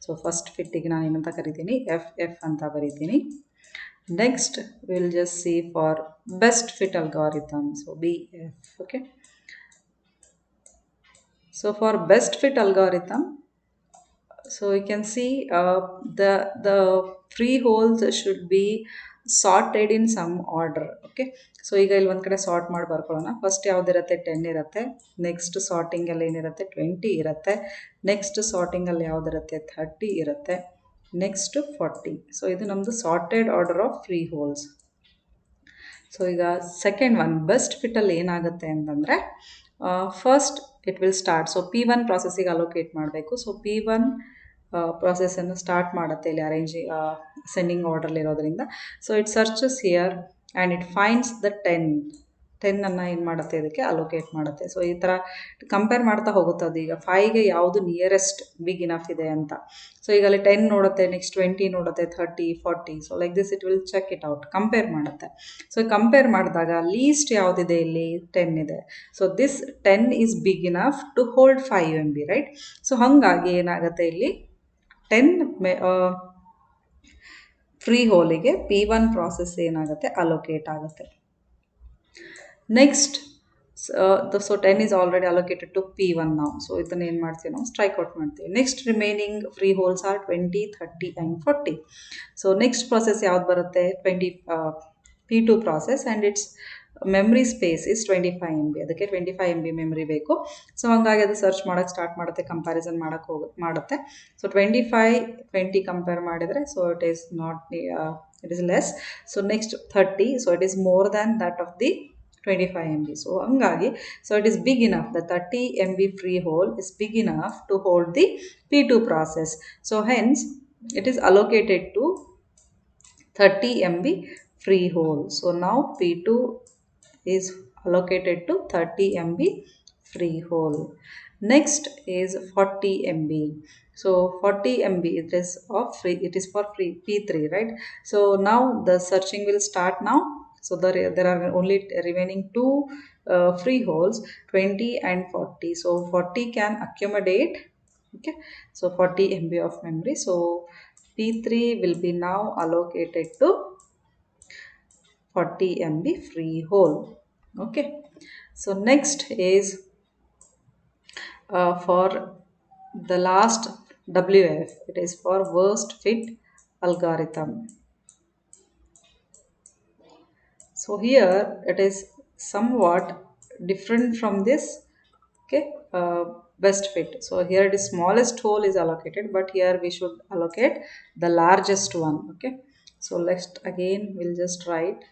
So first ಫಿಟ್ಟಿಗೆ ನಾನು ಏನಂತ ಕರಿತೀನಿ, FF ಅಂತ ಬರೀತೀನಿ. Next we'll just see for best fit algorithm, so BF. Okay, So for best fit algorithm, so you can see the free holes should be sorted in some order. Okay, so ಈಗ ಇಲ್ಲಿ ಒಂದು ಕಡೆ sort ಮಾಡಿ ಬರ್ಕೊಳ್ಳೋಣ. First ಯಾವುದಿರುತ್ತೆ 10 ಇರುತ್ತೆ, next ಸಾರ್ಟಿಂಗಲ್ಲಿ ಏನಿರುತ್ತೆ 20 ಇರುತ್ತೆ, next ಸಾರ್ಟಿಂಗಲ್ಲಿ ಯಾವುದಿರುತ್ತೆ 30 ಇರುತ್ತೆ, next 40. So ಇದು ನಮ್ಮದು sorted order of free holes. So ಈಗ ಸೆಕೆಂಡ್ ಒನ್ ಬೆಸ್ಟ್ ಫಿಟ್ಟಲ್ಲಿ ಏನಾಗುತ್ತೆ ಅಂತಂದರೆ first it will start. So P1 ಪ್ರಾಸೆಸ್ಸಿಗೆ ಅಲೋಕೇಟ್ ಮಾಡಬೇಕು. ಸೊ P1 ಪ್ರಾಸೆಸನ್ನು ಸ್ಟಾರ್ಟ್ ಮಾಡುತ್ತೆ ಇಲ್ಲಿ ಸೆಂಡಿಂಗ್ ಆರ್ಡರ್ಲಿರೋದ್ರಿಂದ. So it searches here and it finds the 10 ಏನು ಮಾಡುತ್ತೆ ಇದಕ್ಕೆ ಅಲೋಕೇಟ್ ಮಾಡುತ್ತೆ. ಸೊ ಈ ಥರ ಕಂಪೇರ್ ಮಾಡ್ತಾ ಹೋಗುತ್ತೆ ಅದು. ಈಗ 5ಗೆ ಯಾವುದು ನಿಯರೆಸ್ಟ್ ಬಿಗ್ ಇನಫ್ ಇದೆ ಅಂತ. ಸೊ ಈಗ ಅಲ್ಲಿ 10 ನೋಡುತ್ತೆ, ನೆಕ್ಸ್ಟ್ 20 ನೋಡುತ್ತೆ, 30, 40. So like this it will check it out, compare ಮಾಡುತ್ತೆ. ಸೊ ಕಂಪೇರ್ ಮಾಡಿದಾಗ ಲೀಸ್ಟ್ ಯಾವುದಿದೆ ಇಲ್ಲಿ 10 ಇದೆ. So this 10 is big enough to hold 5 MB, right. So ಹಾಗಾಗಿ ಏನಾಗುತ್ತೆ ಇಲ್ಲಿ 10 ಫ್ರೀ ಹೋಲಿಗೆ P1 ಪ್ರಾಸೆಸ್ ಏನಾಗುತ್ತೆ ಅಲೋಕೇಟ್ ಆಗುತ್ತೆ. Next so 10 is already allocated to P1 ನಾವು. ಸೊ ಇದನ್ನು ಏನು ಮಾಡ್ತೀವಿ ನಾವು ಸ್ಟ್ರೈಕ್ ಔಟ್ ಮಾಡ್ತೀವಿ. Next remaining free holes are 20, 30 and 40. So next process ಯಾವ್ದು ಬರುತ್ತೆ P2 process and its memory space is 25 MB. ಅದಕ್ಕೆ 25 MB ಮೆಮ್ರಿ ಬೇಕು. ಸೊ ಹಾಗಾಗಿ ಅದು ಸರ್ಚ್ ಮಾಡೋಕ್ಕೆ ಸ್ಟಾರ್ಟ್ ಮಾಡುತ್ತೆ, ಕಂಪ್ಯಾರಿಸನ್ ಮಾಡುತ್ತೆ. ಸೊ 25, 20 ಕಂಪೇರ್ ಮಾಡಿದರೆ so it is less. So next 30, so it is more than that of the 25 MB. So ಹಂಗಾಗಿ so it is big enough. The 30 MB free hole is big enough to hold the P2 process. So hence it is allocated to 30 MB free hole. So now P2 is allocated to 30 MB free hole. Next is 40 MB. So 40 MB it is for free P3, right? So now the searching will start now. So there are only remaining two free holes, 20 and 40. So 40 can accommodate, okay, so 40 MB of memory. So P3 will be now allocated to 40 MB free hole. Okay, so next is for the last WF. It is for worst fit algorithm. So here it is somewhat different from this, okay, best fit. So here it is smallest hole is allocated, but here we should allocate the largest one. Okay, so let's again we'll just write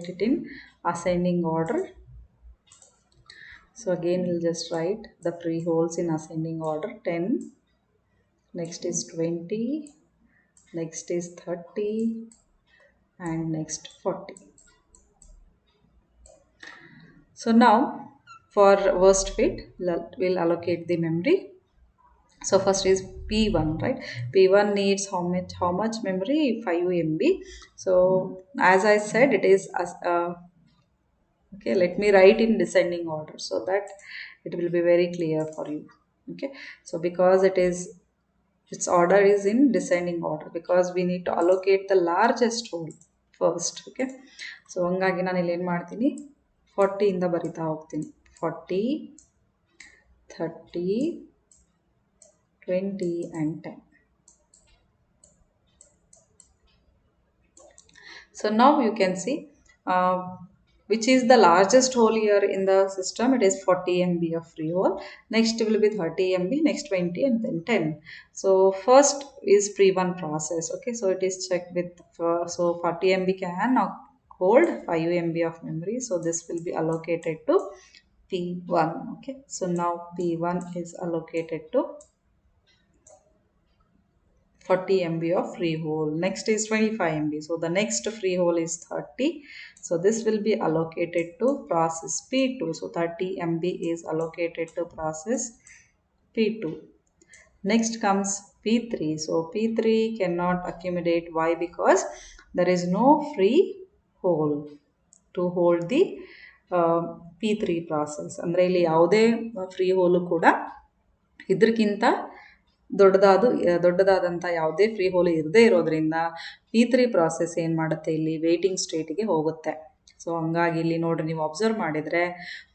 it in ascending order. So again we'll just write the free holes in ascending order. 10, next is 20, next is 30, and next 40. So now for worst fit we'll allocate the memory. So first is P1, right? P1 needs how much memory? 5 MB. So as I said, it is okay, let me write in descending order so that it will be very clear for you. Okay, so because its order is in descending order, because we need to allocate the largest hole first. Okay, so hangagi nanu illi en ಮಾಡ್ತೀನಿ 40 ಇಂದ ಬರಿತಾ ಹೋಗ್ತೀನಿ. 40, 30, 20 and 10. So now you can see which is the largest hole here in the system. It is 40 MB of free hole. Next will be 30 MB, next 20 and then 10. So first is P1 process. Okay, so it is checked with so 40 MB can now hold 5 MB of memory. So this will be allocated to P1. Okay, so now P1 is allocated to 40 MB of free hole. Next is 25 MB. So the next free hole is 30. So this will be allocated to process P2. So 30 MB is allocated to process P2. Next comes P3. So P3 cannot accumulate. Why? Because there is no free hole to hold the P3 process. ಅಂದರೆ ಇಲ್ಲಿ ಯಾವುದೇ free ಹೋಲು ಕೂಡ ಇದಕ್ಕಿಂತ ದೊಡ್ಡದಾದಂಥ ಯಾವುದೇ free hole ಇರದೇ ಇರೋದ್ರಿಂದ P3 process ಏನು ಮಾಡುತ್ತೆ, ಇಲ್ಲಿ ವೇಟಿಂಗ್ ಸ್ಟೇಟಿಗೆ ಹೋಗುತ್ತೆ. ಸೊ ಹಂಗಾಗಿ ಇಲ್ಲಿ ನೋಡ್ರಿ ನೀವು ಅಬ್ಸರ್ವ್ ಮಾಡಿದರೆ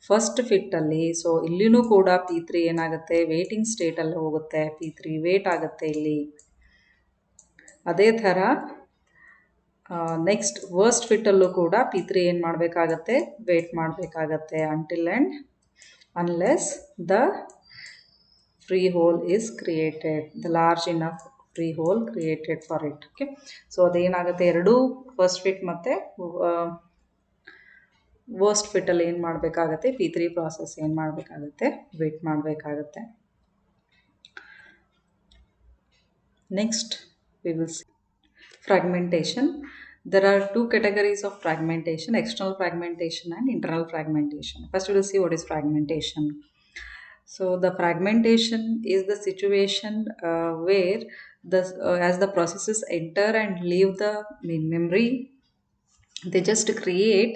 ಫಸ್ಟ್ ಫಿಟ್ಟಲ್ಲಿ ಸೊ ಇಲ್ಲಿನೂ ಕೂಡ P3 ಏನಾಗುತ್ತೆ ವೇಟಿಂಗ್ ಸ್ಟೇಟಲ್ಲಿ ಹೋಗುತ್ತೆ, P3 ವೇಟ್ ಆಗುತ್ತೆ ಇಲ್ಲಿ. ಅದೇ ಥರ ನೆಕ್ಸ್ಟ್ ವರ್ಸ್ಟ್ ಫಿಟ್ಟಲ್ಲೂ ಕೂಡ P3 ಏನು ಮಾಡಬೇಕಾಗತ್ತೆ ವೇಟ್ ಮಾಡಬೇಕಾಗತ್ತೆ until and unless the free hole is created, the large enough free hole created for it. Okay, so ಅದೇನಾಗುತ್ತೆ ಎರಡೂ ಫಸ್ಟ್ ಫಿಟ್ ಮತ್ತು ವರ್ಸ್ಟ್ ಫಿಟ್ಟಲ್ಲಿ ಏನು ಮಾಡಬೇಕಾಗತ್ತೆ P3 ಪ್ರಾಸೆಸ್ ಏನು ಮಾಡಬೇಕಾಗತ್ತೆ ವೇಟ್ ಮಾಡಬೇಕಾಗತ್ತೆ. Next we will see fragmentation. There are two categories of fragmentation, external fragmentation and internal fragmentation. First we will see what is fragmentation. So the fragmentation is the situation where as the processes enter and leave the memory, they just create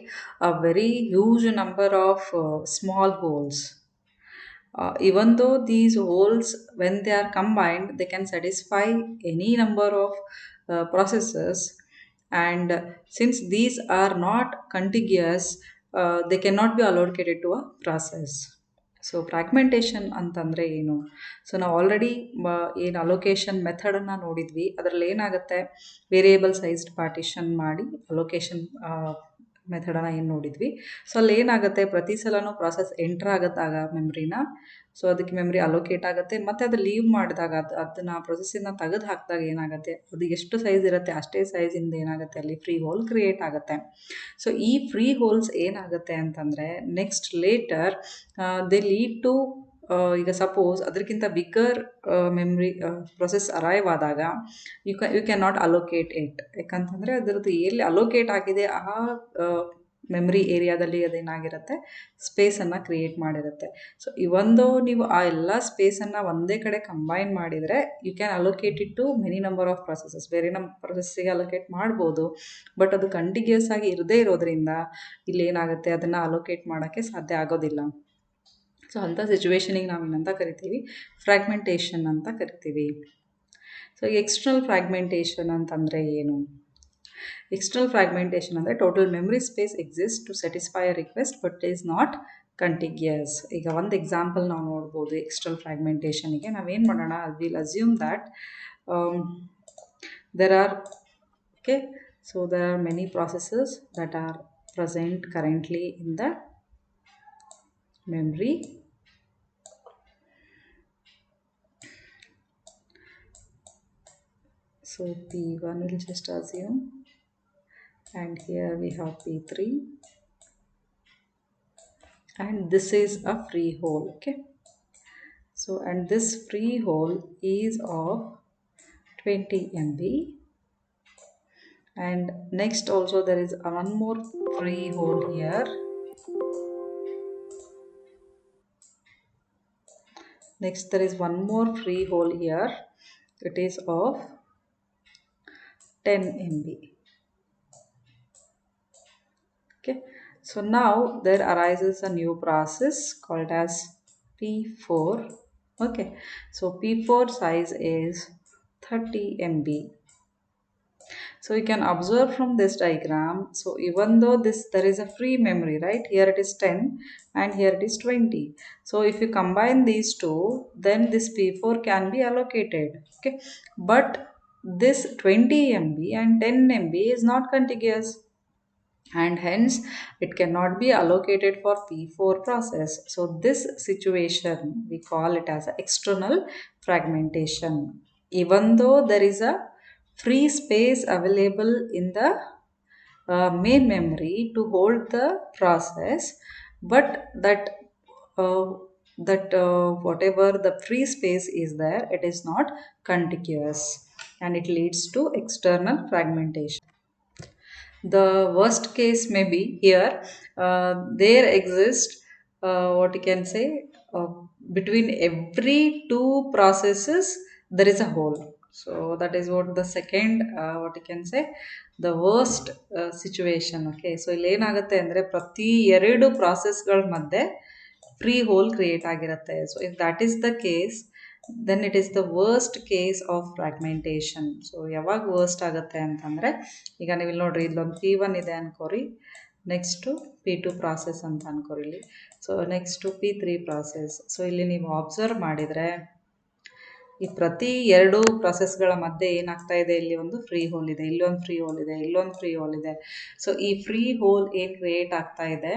a very huge number of small holes. Even though these holes, when they are combined, they can satisfy any number of processes, and since these are not contiguous, they cannot be allocated to a process. So fragmentation ಅಂತಂದರೆ ಏನು? So ನಾವು already ಏನು allocation ಮೆಥಡನ್ನು ನೋಡಿದ್ವಿ. ಅದರಲ್ಲಿ ಏನಾಗುತ್ತೆ variable sized partition ಮಾಡಿ allocation ಮೆಥಡನ್ನು ಏನು ನೋಡಿದ್ವಿ. ಸೊ ಅಲ್ಲಿ ಏನಾಗುತ್ತೆ ಪ್ರತಿ ಸಲನೂ ಪ್ರಾಸೆಸ್ ಎಂಟ್ರ್ ಆಗುತ್ತಾಗ ಮೆಮ್ರಿನ, ಸೊ ಅದಕ್ಕೆ ಮೆಮ್ರಿ ಅಲೋಕೇಟ್ ಆಗುತ್ತೆ, ಮತ್ತು ಅದು ಲೀವ್ ಮಾಡಿದಾಗ ಅದನ್ನು ಪ್ರೊಸೆಸ್ಸಿಂದ ತೆಗೆದು ಹಾಕಿದಾಗ ಏನಾಗುತ್ತೆ ಅದು ಎಷ್ಟು ಸೈಜ್ ಇರುತ್ತೆ ಅಷ್ಟೇ ಸೈಜಿಂದ ಏನಾಗುತ್ತೆ ಅಲ್ಲಿ ಫ್ರೀ ಹೋಲ್ ಕ್ರಿಯೇಟ್ ಆಗುತ್ತೆ. ಸೊ ಈ ಫ್ರೀ ಹೋಲ್ಸ್ ಏನಾಗುತ್ತೆ ಅಂತಂದರೆ next later they lead to ಈಗ ಸಪೋಸ್ ಅದಕ್ಕಿಂತ ಬಿಗ್ಗರ್ ಮೆಮ್ರಿ ಪ್ರೊಸೆಸ್ ಅರೈವ್ ಆದಾಗ you can not allocate it. ಯಾಕಂತಂದರೆ ಅದರದ್ದು ಎಲ್ಲಿ ಅಲೋಕೇಟ್ ಆಗಿದೆ ಆ ಮೆಮ್ರಿ ಏರಿಯಾದಲ್ಲಿ ಅದೇನಾಗಿರುತ್ತೆ ಸ್ಪೇಸನ್ನು ಕ್ರಿಯೇಟ್ ಮಾಡಿರುತ್ತೆ. ಸೊ ಇವೊಂದು ನೀವು ಆ ಎಲ್ಲ ಸ್ಪೇಸನ್ನು ಒಂದೇ ಕಡೆ ಕಂಬೈನ್ ಮಾಡಿದರೆ you can allocate it to many number of processes. ಬೇರೆ ನಮ್ಮ ಪ್ರೊಸೆಸ್ಸಿಗೆ ಅಲೋಕೇಟ್ ಮಾಡ್ಬೋದು, ಬಟ್ ಅದು ಕಂಟಿನ್ಯೂಸ್ ಆಗಿ ಇರದೇ ಇರೋದ್ರಿಂದ ಇಲ್ಲೇನಾಗುತ್ತೆ ಅದನ್ನು ಅಲೋಕೇಟ್ ಮಾಡೋಕ್ಕೆ ಸಾಧ್ಯ ಆಗೋದಿಲ್ಲ. ಸೊ ಅಂಥ ಸಿಚುವೇಶನಿಗೆ ನಾವು ಏನಂತ ಕರಿತೀವಿ ಫ್ರಾಗ್ಮೆಂಟೇಷನ್ ಅಂತ ಕರಿತೀವಿ. ಸೊ ಎಕ್ಸ್ಟರ್ನಲ್ ಫ್ರಾಗ್ಮೆಂಟೇಷನ್ ಅಂತಂದರೆ ಏನು? ಎಕ್ಸ್ಟರ್ನಲ್ ಫ್ರಾಗ್ಮೆಂಟೇಷನ್ ಅಂದರೆ total memory space exist to satisfy a request but is not contiguous. ಈಗ ಒಂದು ಎಕ್ಸಾಂಪಲ್ ನಾವು ನೋಡ್ಬೋದು ಎಕ್ಸ್ಟರ್ನಲ್ ಫ್ರಾಗ್ಮೆಂಟೇಷನಿಗೆ. ನಾವೇನು ಮಾಡೋಣ, will assume that there are many processes that are present currently in the memory. So P1 will just assume, and here we have P3, and this is a free hole. Okay, so and this free hole is of 20 MB, and next also there is one more free hole here. Next there is one more free hole here, it is of 10 MB. Okay, so now there arises a new process called as P4. Okay, so P4 size is 30 MB. So you can observe from this diagram, so even though there is a free memory, right, here it is 10 and here it is 20. So if you combine these two, then this P4 can be allocated. Okay, but this 20 MB and 10 MB is not contiguous, and hence it cannot be allocated for P4 process. So this situation we call it as external fragmentation. Even though there is a free space available in the main memory to hold the process, but that whatever the free space is there, it is not contiguous, and it leads to external fragmentation. The worst case may be here, there exists what you can say between every two processes there is a hole. So that is what the second what you can say the worst situation. Okay, so ಇಲ್ಲಿ ಏನಾಗುತ್ತೆ ಅಂದರೆ ಪ್ರತಿ ಎರಡು ಪ್ರಾಸೆಸ್ಗಳ ಮಧ್ಯೆ free hole create ಆಗಿರುತ್ತೆ. So if that is the case, then it is the worst case of fragmentation. So ಯಾವಾಗ worst ಆಗುತ್ತೆ ಅಂತಂದರೆ, ಈಗ ನೀವು ಇಲ್ಲಿ ನೋಡ್ರಿ ಇಲ್ಲೊಂದು P1 ಇದೆ ಅನ್ಕೋರಿ, ನೆಕ್ಸ್ಟು P2 ಪ್ರಾಸೆಸ್ ಅಂತ ಅನ್ಕೋರಿ ಇಲ್ಲಿ. So next P3 process. So ಇಲ್ಲಿ ನೀವು ಅಬ್ಸರ್ವ್ ಮಾಡಿದರೆ ಈ ಪ್ರತಿ ಎರಡು ಪ್ರಾಸೆಸ್ಗಳ ಮಧ್ಯೆ ಏನಾಗ್ತಾ ಇದೆ, ಇಲ್ಲಿ ಒಂದು ಫ್ರೀ ಹೋಲ್ ಇದೆ, ಇಲ್ಲೊಂದು ಫ್ರೀ ಹೋಲ್ ಇದೆ, ಇಲ್ಲೊಂದು ಫ್ರೀ ಹೋಲ್ ಇದೆ. ಸೊ ಈ ಫ್ರೀ ಹೋಲ್ ಏನು ಕ್ರಿಯೇಟ್ ಆಗ್ತಾ ಇದೆ,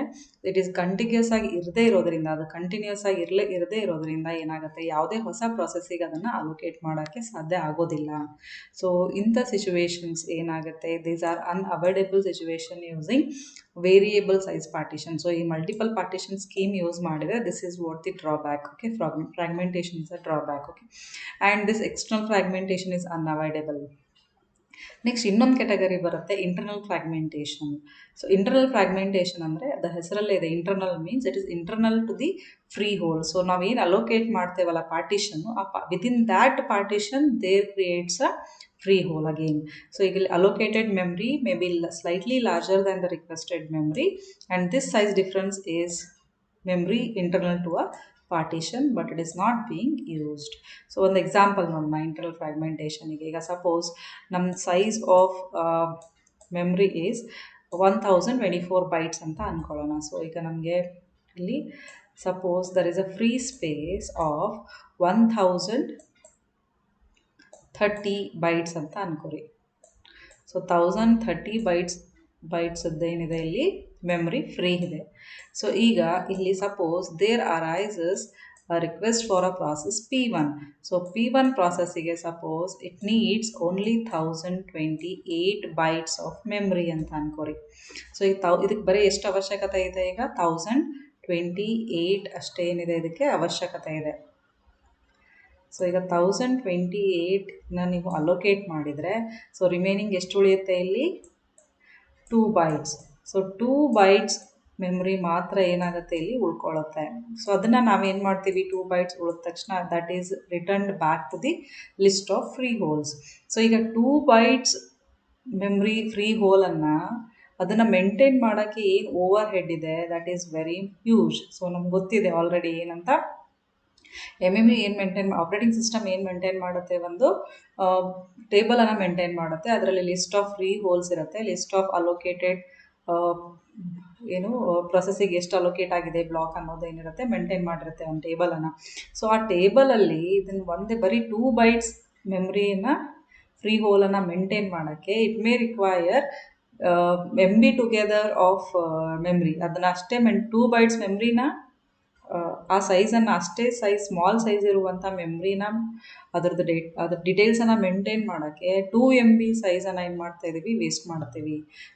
ಇಟ್ ಈಸ್ ಕಂಟಿನ್ಯೂಸ್ ಆಗಿ ಇರದೇ ಇರೋದ್ರಿಂದ, ಅದು ಕಂಟಿನ್ಯೂಸ್ ಆಗಿ ಇರದೇ ಇರೋದ್ರಿಂದ ಏನಾಗುತ್ತೆ, ಯಾವುದೇ ಹೊಸ ಪ್ರಾಸೆಸ್ಸಿಗೆ ಅದನ್ನು ಅಲೋಕೇಟ್ ಮಾಡೋಕ್ಕೆ ಸಾಧ್ಯ ಆಗೋದಿಲ್ಲ. ಸೊ ಇಂಥ ಸಿಚುವೇಶನ್ಸ್ ಏನಾಗುತ್ತೆ, these are unavoidable situation using variable size partition. So ಈ ಮಲ್ಟಿಪಲ್ ಪಾರ್ಟಿಷನ್ ಸ್ಕೀಮ್ ಯೂಸ್ ಮಾಡಿದರೆ this is what the drawback. Okay, fragmentation is a drawback. Okay, and this external fragmentation is unavoidable. Next ಇನ್ನೊಂದು category ಬರುತ್ತೆ internal fragmentation. So internal fragmentation ಅಂದರೆ ಅದು ಹೆಸರಲ್ಲೇ ಇದೆ, internal means it is internal to the free hole. So ನಾವೇನು allocate ಮಾಡ್ತೇವಲ್ಲ ಪಾರ್ಟಿಷನ್ನು, within that partition there creates a free hole again. So allocated memory may be slightly larger than the requested memory, and this size difference is memory internal to a partition, but it is not being used. So one example ನಮ್ಮ internal fragmentation ಗೆ, ಈಗ suppose ನಮ್ಮ size of memory is 1024 bytes ಅಂತ ಅಂದ್ಕೊಳ್ಳೋಣ. So ಈಗ ನಮಗೆ ಇಲ್ಲಿ suppose there is a free space of 1030 bytes ಅಂತ ಅನ್ಕೋರಿ. ಸೊ 1030 ಬೈಟ್ಸದ್ದೇನಿದೆ ಇಲ್ಲಿ ಮೆಮ್ರಿ ಫ್ರೀ ಇದೆ. ಸೊ ಈಗ ಇಲ್ಲಿ suppose there arises a request for a process P1. So P1 processಗೆ suppose it needs only 1028 bytes of memory ಅಂತ ಅನ್ಕೋರಿ. ಸೊ ಇದಕ್ಕೆ ಬರೀ ಎಷ್ಟು ಅವಶ್ಯಕತೆ ಇದೆ, ಈಗ 1028 ಅಷ್ಟೇ ಏನಿದೆ ಇದಕ್ಕೆ ಅವಶ್ಯಕತೆ ಇದೆ. ಸೊ ಈಗ 1028ನ ನೀವು ಅಲೋಕೇಟ್ ಮಾಡಿದರೆ ಸೊ ರಿಮೈನಿಂಗ್ ಎಷ್ಟು ಉಳಿಯುತ್ತೆ, ಇಲ್ಲಿ 2 ಬೈಟ್ಸ್. ಸೊ 2 ಬೈಟ್ಸ್ ಮೆಮ್ರಿ ಮಾತ್ರ ಏನಾಗುತ್ತೆ ಇಲ್ಲಿ ಉಳ್ಕೊಳ್ಳುತ್ತೆ. ಸೊ ಅದನ್ನು ನಾವೇನು ಮಾಡ್ತೀವಿ, 2 ಬೈಟ್ಸ್ ಉಳಿದ ತಕ್ಷಣ that is returned back to the list of free holes. So ಈಗ 2 ಬೈಟ್ಸ್ ಮೆಮ್ರಿ ಫ್ರೀ ಹೋಲನ್ನು ಅದನ್ನು ಮೇಂಟೈನ್ ಮಾಡೋಕ್ಕೆ ಏನು ಓವರ್ ಹೆಡ್ ಇದೆ, that is very huge. So ನಮ್ಗೆ ಗೊತ್ತಿದೆ ಆಲ್ರೆಡಿ ಏನಂತ, MMU ಏನು ಆಪ್ರೇಟಿಂಗ್ ಸಿಸ್ಟಮ್ ಏನು ಮೇಂಟೈನ್ ಮಾಡುತ್ತೆ, ಒಂದು ಟೇಬಲನ್ನು ಮೇಂಟೈನ್ ಮಾಡುತ್ತೆ. ಅದರಲ್ಲಿ ಲಿಸ್ಟ್ ಆಫ್ ಫ್ರೀ ಹೋಲ್ಸ್ ಇರುತ್ತೆ, ಲಿಸ್ಟ್ ಆಫ್ ಅಲೋಕೇಟೆಡ್ ಪ್ರೊಸೆಸಿಗೆ ಎಷ್ಟು ಅಲೋಕೇಟ್ ಆಗಿದೆ ಬ್ಲಾಕ್ ಅನ್ನೋದು ಏನಿರುತ್ತೆ ಮೇಂಟೈನ್ ಮಾಡಿರುತ್ತೆ ಒಂದು ಟೇಬಲನ್ನು. ಸೊ ಆ ಟೇಬಲಲ್ಲಿ ಇದನ್ನು ಒಂದೇ ಬರೀ 2 ಬೈಟ್ಸ್ ಮೆಮ್ರಿಯನ್ನು ಫ್ರೀ ಹೋಲನ್ನು ಮೇಂಟೈನ್ ಮಾಡೋಕ್ಕೆ it may require MB together of memory. ಅದನ್ನು ಅಷ್ಟೇ 2 ಬೈಟ್ಸ್ ಮೆಮ್ರಿನ ಆ ಸೈಜನ್ನು ಅಷ್ಟೇ ಸ್ಮಾಲ್ ಸೈಜ್ ಇರುವಂಥ ಮೆಮ್ರಿನ ಅದ್ರ ಡಿಟೇಲ್ಸನ್ನು ಮೇಂಟೈನ್ ಮಾಡೋಕ್ಕೆ 2 MB ಸೈಜನ್ನು ಏನು ಮಾಡ್ತಾಯಿದ್ದೀವಿ, ವೇಸ್ಟ್ ಮಾಡ್ತೀವಿ.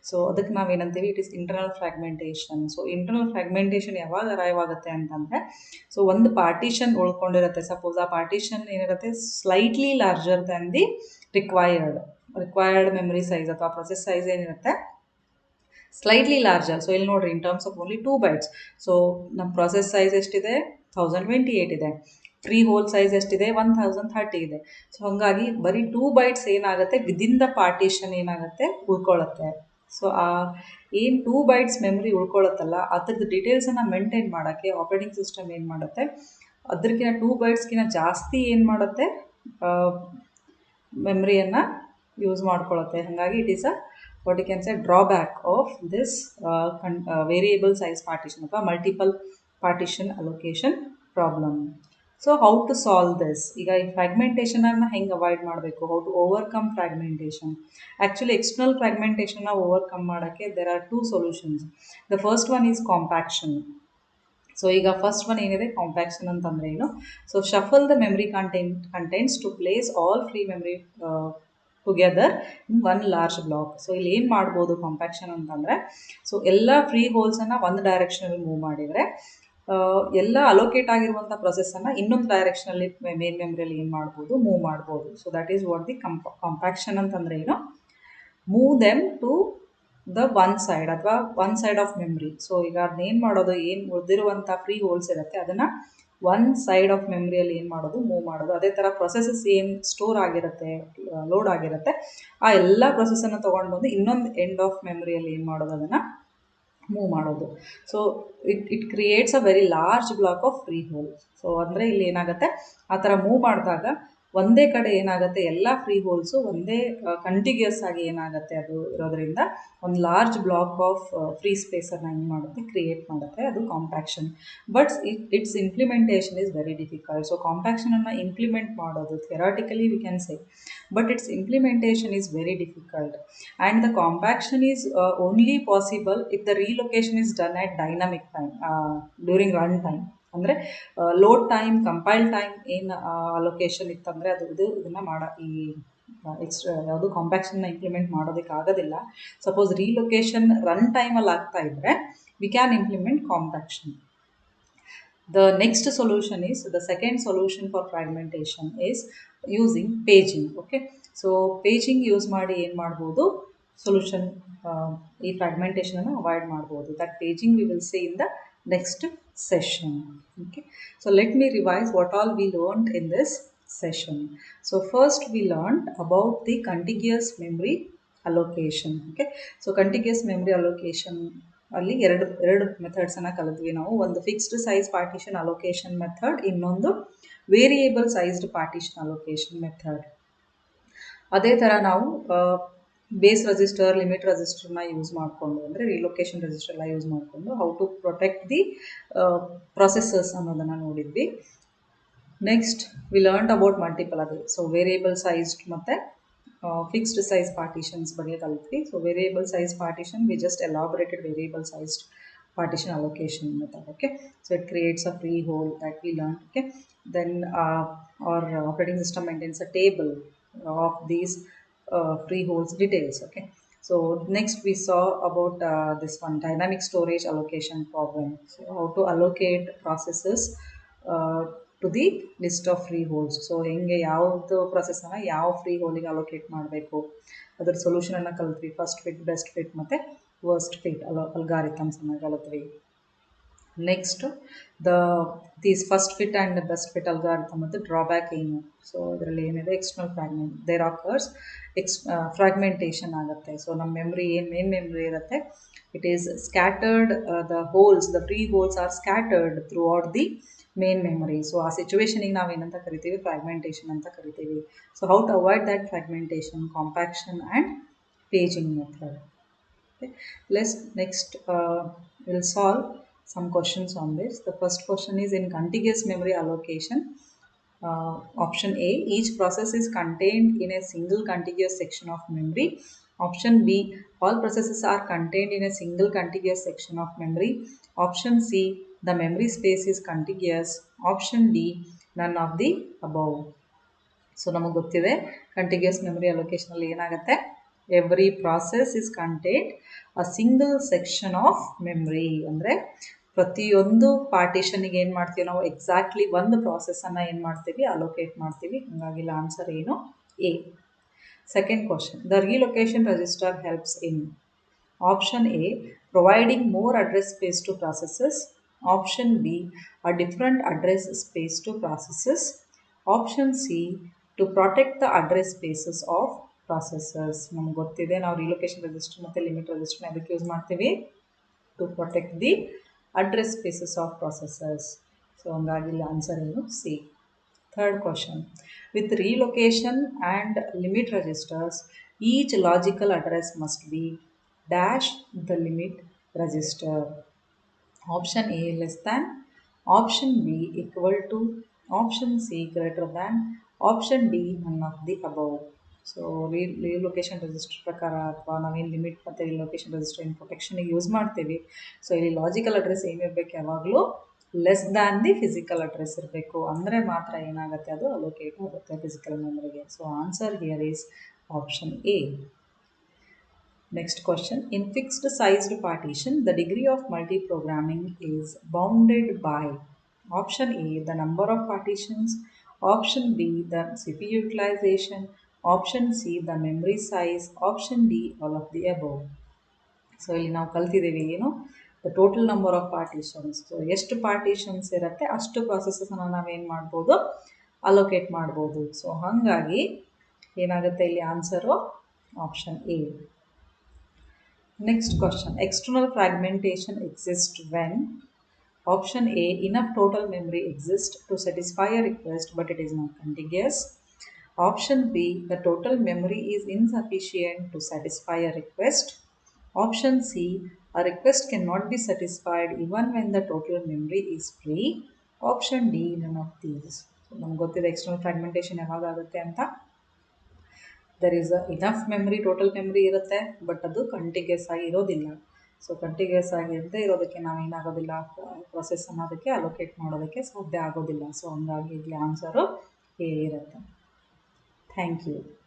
ಸೊ ಅದಕ್ಕೆ ನಾವೇನಂತೀವಿ, it is internal fragmentation. So internal fragmentation ಯಾವಾಗ ಅರೈವ್ ಆಗುತ್ತೆ ಅಂತಂದರೆ, ಸೊ ಒಂದು ಪಾರ್ಟಿಷನ್ ಉಳ್ಕೊಂಡಿರುತ್ತೆ, ಸಪೋಸ್ ಆ ಪಾರ್ಟಿಷನ್ ಏನಿರುತ್ತೆ slightly larger than the required memory size ಅಥವಾ ಪ್ರೊಸೆಸ್ ಸೈಜ್ ಏನಿರುತ್ತೆ ಸ್ಲೈಟ್ಲಿ ಲಾರ್ಜರ್. ಸೊ ಇಲ್ಲಿ ನೋಡಿರಿ, in terms of only 2 bytes. So ನಮ್ಮ ಪ್ರೊಸೆಸ್ ಸೈಜ್ ಎಷ್ಟಿದೆ, 1028 ಇದೆ. ಫ್ರೀ ಹೋಲ್ ಸೈಜ್ ಎಷ್ಟಿದೆ, 1030 ಇದೆ. ಸೊ ಹಾಗಾಗಿ ಬರೀ 2 ಬೈಟ್ಸ್ ಏನಾಗುತ್ತೆ ವಿದಿನ್ ದ ಪಾರ್ಟಿಷನ್ ಏನಾಗುತ್ತೆ ಉಳ್ಕೊಳ್ಳುತ್ತೆ. ಸೊ ಆ ಏನು 2 ಬೈಟ್ಸ್ ಮೆಮ್ರಿ ಉಳ್ಕೊಳ್ಳುತ್ತಲ್ಲ ಅದ್ರದ್ದು ಡೀಟೇಲ್ಸನ್ನು ಮೇಂಟೈನ್ ಮಾಡೋಕ್ಕೆ ಆಪ್ರೇಟಿಂಗ್ ಸಿಸ್ಟಮ್ ಏನು ಮಾಡುತ್ತೆ, ಅದಕ್ಕಿಂತ 2 ಬೈಟ್ಸ್ಗಿಂತ ಜಾಸ್ತಿ ಏನು ಮಾಡುತ್ತೆ, ಮೆಮ್ರಿಯನ್ನು ಯೂಸ್ ಮಾಡ್ಕೊಳ್ಳುತ್ತೆ. ಹಾಗಾಗಿ it is a what you can say drawback of this variable size partition ಅಥವಾ multiple partition allocation problem. So how to solve this? ಈಗ ಈ ಫ್ರಾಗ್ಮೆಂಟೇಷನನ್ನು ಹೆಂಗೆ ಅವಾಯ್ಡ್ ಮಾಡಬೇಕು, how to overcome fragmentation. Actually external ಫ್ರಾಗ್ಮೆಂಟೇಷನ್ನ ಓವರ್ಕಮ್ ಮಾಡೋಕ್ಕೆ there are 2 solutions. The first one is compaction. So ಈಗ first one ಏನಿದೆ compaction ಅಂತಂದರೆ ಏನು, so shuffle the memory contents to place all free memory together in one large block. So ಇಲ್ಲಿ ಏನು ಮಾಡ್ಬೋದು compaction ಅಂತಂದರೆ, ಸೊ ಎಲ್ಲ ಫ್ರೀ ಹೋಲ್ಸನ್ನು ಒಂದು ಡೈರೆಕ್ಷನಲ್ಲಿ ಮೂವ್ ಮಾಡಿದರೆ ಎಲ್ಲ ಅಲೋಕೇಟ್ ಆಗಿರುವಂಥ ಪ್ರೊಸೆಸ್ಸನ್ನು ಇನ್ನೊಂದು ಡೈರೆಕ್ಷನಲ್ಲಿ ಮೇನ್ ಮೆಮ್ರಿಯಲ್ಲಿ ಏನು ಮಾಡ್ಬೋದು, ಮೂವ್ ಮಾಡ್ಬೋದು. So that is what the compaction ಅಂತಂದರೆ ಏನು, move them to the one side ಅಥವಾ one side of memory. So ಈಗ ಅದನ್ನೇನು ಮಾಡೋದು, ಏನು ಉಳಿದಿರುವಂಥ ಫ್ರೀ ಹೋಲ್ಸ್ ಇರುತ್ತೆ ಅದನ್ನು ಒನ್ ಸೈಡ್ ಆಫ್ ಮೆಮ್ರಿಯಲ್ಲಿ ಏನು ಮಾಡೋದು, ಮೂವ್ ಮಾಡೋದು. ಅದೇ ಥರ ಪ್ರೊಸೆಸಸ್ ಏನು ಸ್ಟೋರ್ ಆಗಿರುತ್ತೆ, ಲೋಡ್ ಆಗಿರುತ್ತೆ, ಆ ಎಲ್ಲ ಪ್ರೊಸೆಸನ್ನು ತೊಗೊಂಡು ಬಂದು ಇನ್ನೊಂದು ಎಂಡ್ ಆಫ್ ಮೆಮ್ರಿಯಲ್ಲಿ ಏನು ಮಾಡೋದು, ಅದನ್ನು ಮೂವ್ ಮಾಡೋದು. So it creates a very large block of free hole. So ಅಂದರೆ ಇಲ್ಲಿ ಏನಾಗುತ್ತೆ, ಆ ಥರ ಮೂವ್ ಮಾಡಿದಾಗ ಒಂದೇ ಕಡೆ ಏನಾಗುತ್ತೆ, ಎಲ್ಲ ಫ್ರೀ ಹೋಲ್ಸು ಒಂದೇ ಕಂಟಿನ್ಯೂಸ್ ಆಗಿ ಏನಾಗುತ್ತೆ ಅದು ಇರೋದ್ರಿಂದ ಒಂದು ಲಾರ್ಜ್ ಬ್ಲಾಕ್ ಆಫ್ ಫ್ರೀ ಸ್ಪೇಸನ್ನು ಏನು ಮಾಡುತ್ತೆ, ಕ್ರಿಯೇಟ್ ಮಾಡುತ್ತೆ. ಅದು compaction. But its implementation is very difficult. So ಕಾಂಪ್ಯಾಕ್ಷನನ್ನು ಇಂಪ್ಲಿಮೆಂಟ್ ಮಾಡೋದು theoretically we can say, but its implementation is very difficult, and the compaction is only possible if the relocation is done at dynamic time during run time. ಅಂದರೆ load time, compile time ಏನು allocation ಇತ್ತಂದರೆ ಇದನ್ನು ಈ ಯಾವುದು ಕಾಂಪ್ಯಾಕ್ಷನ್ನ implement ಮಾಡೋದಕ್ಕೆ ಆಗೋದಿಲ್ಲ. Suppose ರೀಲೊಕೇಶನ್ run ಟೈಮಲ್ಲಿ ಆಗ್ತಾ ಇದ್ದರೆ we can implement compaction. The next solution is, the second solution for fragmentation is using paging. Okay, so paging use ಮಾಡಿ ಏನು ಮಾಡ್ಬೋದು, ಸೊಲ್ಯೂಷನ್ ಈ ಫ್ರಾಗ್ಮೆಂಟೇಷನನ್ನು ಅವಾಯ್ಡ್ ಮಾಡ್ಬೋದು. That paging we will see in the next session. Okay, so let me revise what all we learned in this session. So first we learned about the contiguous memory allocation. Okay, so contiguous memory allocation ಅಲ್ಲಿ ಎರಡು ಮೆಥಡ್ಸನ್ನು ಕಲಿದ್ವಿ ನಾವು. ಒಂದು fixed size partition allocation method, ಇನ್ನೊಂದು variable sized partition allocation method. ಅದೇ ಥರ ನಾವು base register, limit ರೆಜಿಸ್ಟರ್ನ ಯೂಸ್ ಮಾಡಿಕೊಂಡು, ಅಂದರೆ ರಿಲೊಕೇಶನ್ ರೆಜಿಸ್ಟರ್ ಎಲ್ಲ ಯೂಸ್ ಮಾಡಿಕೊಂಡು how to protect the processors ಅನ್ನೋದನ್ನು ನೋಡಿದ್ವಿ. Next we learned about multiple, ಅದೇ ಸೊ ವೇರಿಯೇಬಲ್ ಸೈಜ್ಡ್ ಮತ್ತು fixed size partitions ಬಗ್ಗೆ ಕಲಿತ್ವಿ. So variable size partition, we just elaborated variable sized partition allocation method. Okay, so it creates a free hole that we learned. Okay, then our operating system maintains a table of these free holes details. Okay, so next we saw about this one, dynamic storage allocation problem. So how to allocate processes to the list of free holes. So ಹೆಂಗೆ ಯಾವುದು ಪ್ರೊಸೆಸನ್ನು ಯಾವ free ಹೋಲಿಗೆ allocate ಮಾಡಬೇಕು ಅದರ ಸೊಲ್ಯೂಷನನ್ನು ಕಲಿತ್ವಿ. First fit, best fit ಮತ್ತು ವರ್ಸ್ಟ್ ಫಿಟ್ ಅಲ್ಗಾರಿಥಮ್ಸನ್ನು ಕಲಿತ್ವಿ. Next these first fit and best fit algorithm ಮತ್ತು ಡ್ರಾಬ್ಯಾಕ್ ಏನು, ಸೊ ಅದರಲ್ಲಿ ಏನಿದೆ, external fragment, there occurs fragmentation ಆಗುತ್ತೆ. ಸೊ ನಮ್ಮ ಮೆಮ್ರಿ ಏನು ಮೇನ್ ಮೆಮ್ರಿ ಇರುತ್ತೆ, it is scattered, the holes, the free holes are scattered throughout the main memory. So ಆ ಸಿಚುವೇಶನಿಗೆ ನಾವೇನಂತ ಕರಿತೀವಿ, ಫ್ರಾಗ್ಮೆಂಟೇಷನ್ ಅಂತ ಕರಿತೀವಿ. So how to avoid that fragmentation, compaction and paging method. Okay, let's next we'll solve some questions on this. The first question is, in contiguous memory allocation, option A, each process is contained in a single contiguous section of memory. Option B, all processes are contained in a single contiguous section of memory. Option C, the memory space is contiguous. Option D, none of the above. So ನಮಗೆ ಗೊತ್ತಿದೆ contiguous memory ಅಲೋಕೇಶನಲ್ಲಿ ಏನಾಗುತ್ತೆ, every process is contained a single section of memory. ಅಂದರೆ ಪ್ರತಿಯೊಂದು ಪಾರ್ಟಿಷನಿಗೆ ಏನು ಮಾಡ್ತೀವಿ ನಾವು, exactly ಒಂದು ಪ್ರಾಸೆಸನ್ನು ಏನು ಮಾಡ್ತೀವಿ, ಅಲೋಕೇಟ್ ಮಾಡ್ತೀವಿ. ಹಾಗಾಗಿ ಇಲ್ಲ, ಆನ್ಸರ್ ಏನು, A. Second question, the relocation register helps in. Option A, providing more address space to processes. Option B, a different address space to processes. Option C, to protect the address spaces of processes. ನಮ್ಗೆ ಗೊತ್ತಿದೆ, ನಾವು relocation register ಮತ್ತು limit ರಿಜಿಸ್ಟರ್ನ ಅದಕ್ಕೆ use ಮಾಡ್ತೀವಿ, to protect the address spaces of processes. So ಹಂಗಾಗಿ ಇಲ್ಲಿ answer ಏನು, C. Third question, with relocation and limit registers each logical address must be dash the limit register. Option A less than, option B equal to, option C greater than, option D none of the above. So relocation register ಪ್ರಕಾರ, ಅಥವಾ ನಾವೇನು limit ಮತ್ತು relocation register ಏನು ಪ್ರೊಟೆಕ್ಷನಿಗೆ use ಮಾಡ್ತೀವಿ, so ಇಲ್ಲಿ logical address ಏನಿರಬೇಕು, ಯಾವಾಗಲೂ less than the physical address ಇರಬೇಕು. ಅಂದರೆ ಮಾತ್ರ ಏನಾಗುತ್ತೆ, ಅದು ಅಲೋಕೇಟ್ ಆಗುತ್ತೆ ಫಿಸಿಕಲ್ ಮೆಮೊರಿಗೆ. So answer here is option A. Next question, in fixed sized partition, the degree of multiprogramming is bounded by. Option A, the number of partitions. Option B, the CPU utilization. Option C, the memory size. Option D, all of the above. So ಇಲ್ಲಿ ನಾವು ಕಲ್ತಿದ್ದೀವಿ ಏನು, the total number of partitions. So ಎಷ್ಟು partitions ಇರುತ್ತೆ ಅಷ್ಟು ಪ್ರಾಸೆಸನ್ನು ನಾವೇನು ಮಾಡ್ಬೋದು, allocate ಮಾಡ್ಬೋದು. ಸೊ ಹಾಗಾಗಿ ಏನಾಗುತ್ತೆ ಇಲ್ಲಿ answer option A. Next question, external fragmentation exists when. Option A, enough total memory exists to satisfy a request but it is not contiguous. Option B, the total memory is insufficient to satisfy a request. Option C, a request cannot be satisfied even when the total memory is free. Option D, none of these. So, ನಮ್ಗೆ ಗೊತ್ತಿದೆ external fragmentation ಯಾವಾಗ ಆಗುತ್ತೆ ಅಂತ. There is enough memory, total memory ಇರುತ್ತೆ, but ಅದು continuous ಆಗಿ ಇರೋದಿಲ್ಲ. So continuous ಆಗಿ ಇರದೇ ಇರೋದಕ್ಕೆ ನಾವೇನಾಗೋದಿಲ್ಲ, ಪ್ರೊಸೆಸ್ ಅನ್ನೋದಕ್ಕೆ ಅಲೋಕೇಟ್ ಮಾಡೋದಕ್ಕೆ ಸಾಧ್ಯ ಆಗೋದಿಲ್ಲ. ಸೊ ಹಂಗಾಗಿ ಇಲ್ಲಿ ಆನ್ಸರು ಎ ಇರುತ್ತೆ. Thank you.